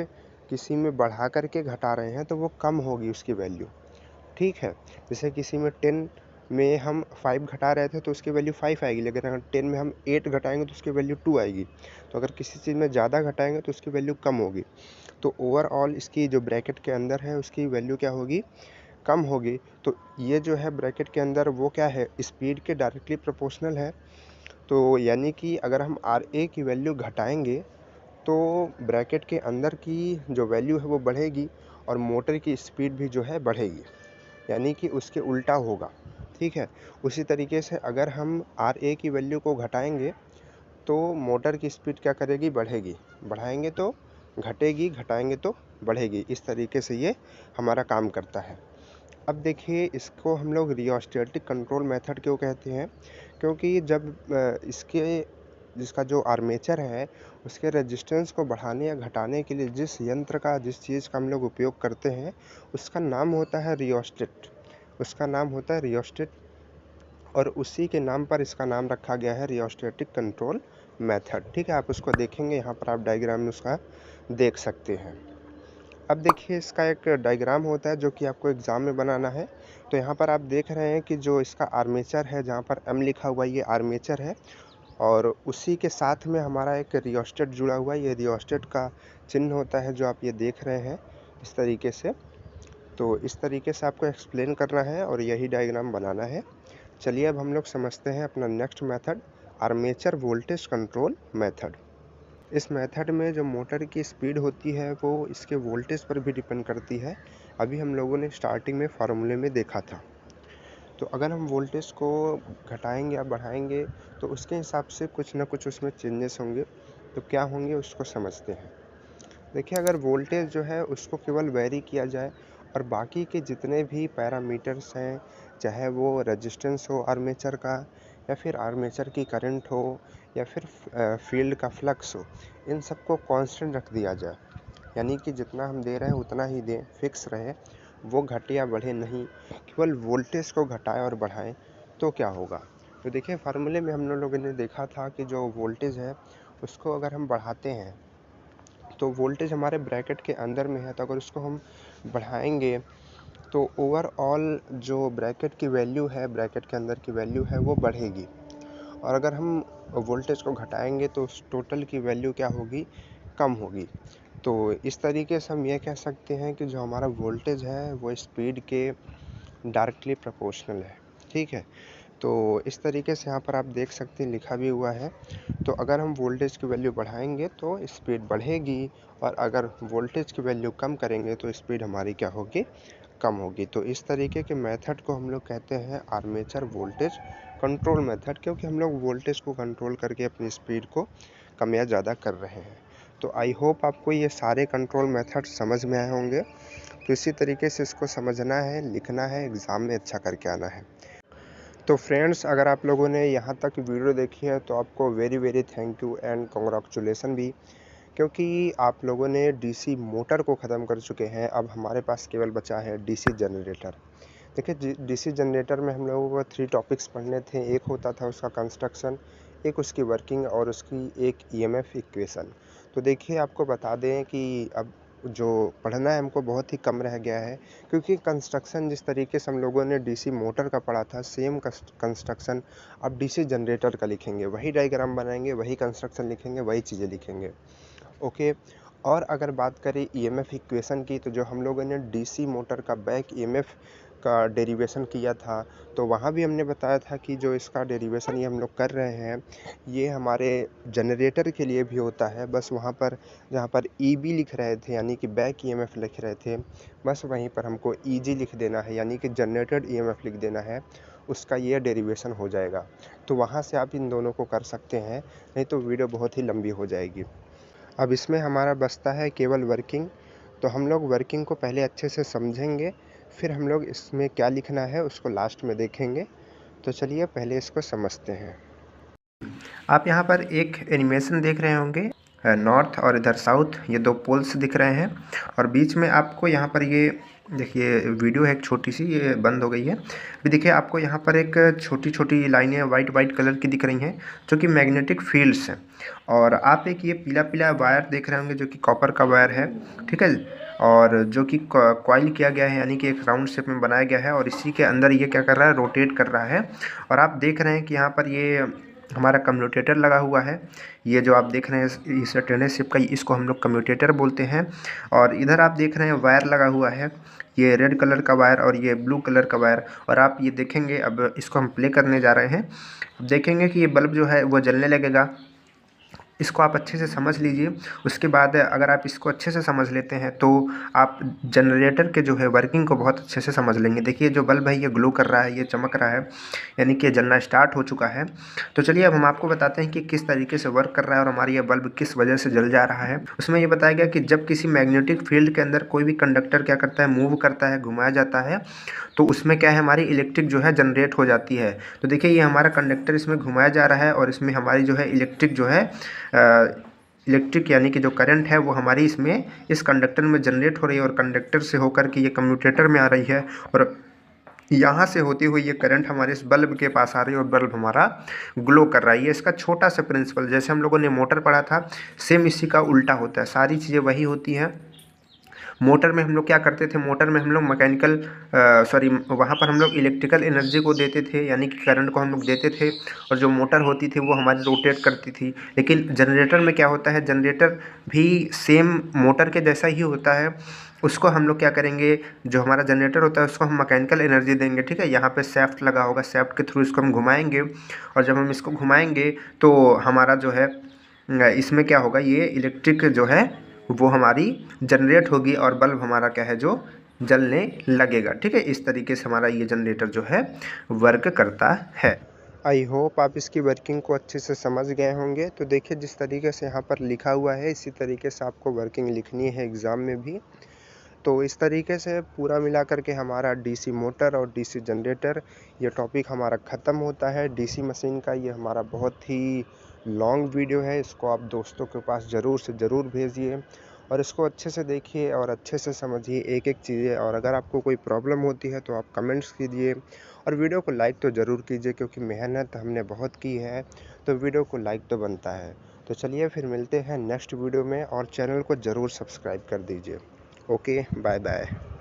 किसी में बढ़ा करके घटा रहे हैं तो वो कम होगी उसकी वैल्यू। ठीक है, जैसे किसी में 10 में हम 5 घटा रहे थे तो उसकी वैल्यू 5 आएगी, लेकिन अगर 10 में हम 8 घटाएंगे तो उसकी वैल्यू 2 आएगी। तो अगर किसी चीज़ में ज़्यादा घटाएंगे तो उसकी वैल्यू कम होगी। तो ओवरऑल इसकी जो ब्रैकेट के अंदर है उसकी वैल्यू क्या होगी, कम होगी। तो ये जो है ब्रैकेट के अंदर वो क्या है, स्पीड के डायरेक्टली प्रोपोर्शनल है। तो यानी कि अगर हम RA की वैल्यू घटाएंगे तो ब्रैकेट के अंदर की जो वैल्यू है वो बढ़ेगी और मोटर की स्पीड भी जो है बढ़ेगी, यानी कि उसके उल्टा होगा। ठीक है, उसी तरीके से अगर हम RA की वैल्यू को घटाएंगे तो मोटर की स्पीड क्या करेगी, बढ़ेगी, बढ़ाएंगे तो घटेगी, घटाएंगे तो बढ़ेगी। इस तरीके से ये हमारा काम करता है। अब देखिए, इसको हम लोग रियोस्टैटिक कंट्रोल मेथड क्यों कहते हैं, क्योंकि जब जिसका जो आर्मेचर है उसके रेजिस्टेंस को बढ़ाने या घटाने के लिए जिस यंत्र का, जिस चीज़ का हम लोग उपयोग करते हैं उसका नाम होता है रियोस्टेट, उसका नाम होता है रियोस्टेट, और उसी के नाम पर इसका नाम रखा गया है रियोस्टैटिक कंट्रोल मेथड। ठीक है, आप उसको देखेंगे, यहाँ पर आप डायग्राम में उसका देख सकते हैं। अब देखिए, इसका एक डायग्राम होता है जो कि आपको एग्ज़ाम में बनाना है। तो यहाँ पर आप देख रहे हैं कि जो इसका आर्मेचर है, जहाँ पर M लिखा हुआ है, ये आर्मेचर है, और उसी के साथ में हमारा एक रियोस्टेट जुड़ा हुआ है। ये रियोस्टेट का चिन्ह होता है जो आप ये देख रहे हैं इस तरीके से। तो इस तरीके से आपको एक्सप्लेन करना है और यही डायग्राम बनाना है। चलिए अब हम लोग समझते हैं अपना next method, armature voltage control method. इस मेथड में जो मोटर की स्पीड होती है वो इसके वोल्टेज पर भी डिपेंड करती है। अभी हम लोगों ने स्टार्टिंग में फार्मूले में देखा था। तो अगर हम वोल्टेज को घटाएंगे या बढ़ाएंगे तो उसके हिसाब से कुछ ना कुछ उसमें चेंजेस होंगे। तो क्या होंगे उसको समझते हैं। देखिए, अगर वोल्टेज जो है उसको केवल वेरी किया जाए और बाकी के जितने भी पैरामीटर्स हैं, चाहे वो रेजिस्टेंस हो आर्मेचर का, या फिर आर्मेचर की करंट हो, या फिर फील्ड का फ्लक्स हो, इन सबको कांस्टेंट रख दिया जाए, यानी कि जितना हम दे रहे हैं उतना ही दें, फिक्स रहे, वो घटे या बढ़े नहीं, केवल वोल्टेज को घटाएं और बढ़ाएं, तो क्या होगा। तो देखिए, फार्मूले में हम लोगों ने देखा था कि जो वोल्टेज है उसको अगर हम बढ़ाते हैं तो वोल्टेज हमारे ब्रैकेट के अंदर में है, तो अगर उसको हम बढ़ाएंगे तो ओवरऑल जो ब्रैकेट की वैल्यू है, ब्रैकेट के अंदर की वैल्यू है वो बढ़ेगी, और अगर हम वोल्टेज को घटाएंगे तो उस टोटल की वैल्यू क्या होगी, कम होगी। तो इस तरीके से हम ये कह सकते हैं कि जो हमारा वोल्टेज है वो स्पीड के डायरेक्टली प्रोपोर्शनल है। ठीक है, तो इस तरीके से यहाँ पर आप देख सकते हैं, लिखा भी हुआ है। तो अगर हम वोल्टेज की वैल्यू बढ़ाएंगे तो स्पीड बढ़ेगी, और अगर वोल्टेज की वैल्यू कम करेंगे तो स्पीड हमारी क्या होगी, कम होगी। तो इस तरीके के मेथड को हम लोग कहते हैं आर्मेचर वोल्टेज कंट्रोल मेथड, क्योंकि हम लोग वोल्टेज को कंट्रोल करके अपनी स्पीड को कम या ज़्यादा कर रहे हैं। तो आई होप आपको ये सारे कंट्रोल मेथड समझ में आए होंगे। तो इसी तरीके से इसको समझना है, लिखना है, एग्ज़ाम में अच्छा करके आना है। तो फ्रेंड्स, अगर आप लोगों ने यहाँ तक वीडियो देखी है तो आपको very very thank you and congratulation भी, क्योंकि आप लोगों ने डीसी मोटर को ख़त्म कर चुके हैं। अब हमारे पास केवल बचा है डीसी जनरेटर। देखिए, डीसी जनरेटर में हम लोगों को 3 टॉपिक्स पढ़ने थे। एक होता था उसका कंस्ट्रक्शन, एक उसकी वर्किंग, और उसकी एक ईएमएफ इक्वेशन। तो देखिए, आपको बता दें कि अब जो पढ़ना है हमको बहुत ही कम रह गया है, क्योंकि कंस्ट्रक्शन जिस तरीके से हम लोगों ने डीसी मोटर का पढ़ा था, सेम कंस्ट्रक्शन अब डीसी जनरेटर का लिखेंगे, वही डायग्राम बनाएंगे, वही कंस्ट्रक्शन लिखेंगे, वही चीज़ें लिखेंगे। ओके, और अगर बात करें ईएमएफ इक्वेशन की, तो जो हम लोगों ने डीसी मोटर का बैक ईएमएफ का डेरिवेशन किया था, तो वहाँ भी हमने बताया था कि जो इसका डेरिवेशन ये हम लोग कर रहे हैं, ये हमारे जनरेटर के लिए भी होता है। बस वहाँ पर जहाँ पर ईबी लिख रहे थे यानी कि बैक ईएमएफ लिख रहे थे, बस वहीं पर हमको ईजी लिख देना है यानी कि जनरेटेड ईएमएफ लिख देना है, उसका ये डेरिवेशन हो जाएगा। तो वहाँ से आप इन दोनों को कर सकते हैं, नहीं तो वीडियो बहुत ही लंबी हो जाएगी। अब इसमें हमारा बचता है केवल वर्किंग, तो हम लोग वर्किंग को पहले अच्छे से समझेंगे, फिर हम लोग इसमें क्या लिखना है उसको लास्ट में देखेंगे। तो चलिए पहले इसको समझते हैं। आप यहाँ पर एक एनिमेशन देख रहे होंगे, नॉर्थ और इधर साउथ, ये दो पोल्स दिख रहे हैं और बीच में आपको यहाँ पर ये देखिए वीडियो है एक छोटी सी, ये बंद हो गई है। अभी देखिए आपको यहाँ पर एक छोटी छोटी लाइनें वाइट वाइट कलर की दिख रही हैं जो कि मैग्नेटिक फील्ड्स हैं, और आप एक ये पीला पीला वायर देख रहे होंगे जो कि कॉपर का वायर है, ठीक है, और जो कि कॉइल किया गया है यानी कि एक राउंड शेप में बनाया गया है और इसी के अंदर ये क्या कर रहा है, रोटेट कर रहा है। और आप देख रहे हैं कि यहाँ पर ये हमारा कम्यूटेटर लगा हुआ है, ये जो आप देख रहे हैं इस टेनिस शिप का, इसको हम लोग कम्यूटेटर बोलते हैं। और इधर आप देख रहे हैं वायर लगा हुआ है, ये रेड कलर का वायर और ये ब्लू कलर का वायर। और आप ये देखेंगे, अब इसको हम प्ले करने जा रहे हैं, अब देखेंगे कि ये बल्ब जो है वो जलने लगेगा। इसको आप अच्छे से समझ लीजिए, उसके बाद अगर आप इसको अच्छे से समझ लेते हैं तो आप जनरेटर के जो है वर्किंग को बहुत अच्छे से समझ लेंगे। देखिए जो बल्ब है ये ग्लो कर रहा है, ये चमक रहा है, यानी कि जलना स्टार्ट हो चुका है। तो चलिए अब हम आपको बताते हैं कि किस तरीके से वर्क कर रहा है और हमारा ये बल्ब किस वजह से जल जा रहा है। उसमें ये बताया गया कि जब किसी मैग्नेटिक फील्ड के अंदर कोई भी कंडक्टर क्या करता है, मूव करता है, घुमाया जाता है, तो उसमें क्या है, हमारी इलेक्ट्रिक जो है जनरेट हो जाती है। तो देखिए ये हमारा कंडक्टर इसमें घुमाया जा रहा है और इसमें हमारी जो है इलेक्ट्रिक जो है इलेक्ट्रिक यानी कि जो करंट है वो हमारी इसमें इस कंडक्टर में जनरेट हो रही है और कंडक्टर से होकर के ये कम्यूटेटर में आ रही है और यहाँ से होती हुई ये करंट हमारे इस बल्ब के पास आ रही है और बल्ब हमारा ग्लो कर रहा है। ये इसका छोटा सा प्रिंसिपल, जैसे हम लोगों ने मोटर पढ़ा था, सेम इसी का उल्टा होता है, सारी चीज़ें वही होती हैं। मोटर में हम लोग क्या करते थे, मोटर में हम लोग मैकेनिकल वहाँ पर हम लोग इलेक्ट्रिकल एनर्जी को देते थे यानी कि करंट को हम लोग देते थे और जो मोटर होती थी वो हमारी रोटेट करती थी। लेकिन जनरेटर में क्या होता है, जनरेटर भी सेम मोटर के जैसा ही होता है। उसको हम लोग क्या करेंगे, जो हमारा जनरेटर होता है उसको हम मैकेनिकल एनर्जी देंगे, ठीक है। यहाँ पे शाफ्ट लगा होगा, शाफ्ट के थ्रू इसको हम घुमाएंगे और जब हम इसको घुमाएंगे तो हमारा जो है इसमें क्या होगा, ये इलेक्ट्रिक जो है वो हमारी जनरेट होगी और बल्ब हमारा क्या है, जो जलने लगेगा, ठीक है। इस तरीके से हमारा ये जनरेटर जो है वर्क करता है। आई होप आप इसकी वर्किंग को अच्छे से समझ गए होंगे। तो देखिए जिस तरीके से यहाँ पर लिखा हुआ है इसी तरीके से आपको वर्किंग लिखनी है एग्ज़ाम में भी। तो इस तरीके से पूरा मिला करके हमारा डीसी मोटर और डीसी जनरेटर ये टॉपिक हमारा ख़त्म होता है। डीसी मशीन का ये हमारा बहुत ही लॉन्ग वीडियो है, इसको आप दोस्तों के पास ज़रूर से ज़रूर भेजिए और इसको अच्छे से देखिए और अच्छे से समझिए एक एक चीज़ें। और अगर आपको कोई प्रॉब्लम होती है तो आप कमेंट्स कीजिए और वीडियो को लाइक तो ज़रूर कीजिए, क्योंकि मेहनत हमने बहुत की है तो वीडियो को लाइक तो बनता है। तो चलिए फिर मिलते हैं नेक्स्ट वीडियो में और चैनल को ज़रूर सब्सक्राइब कर दीजिए। Okay, bye bye.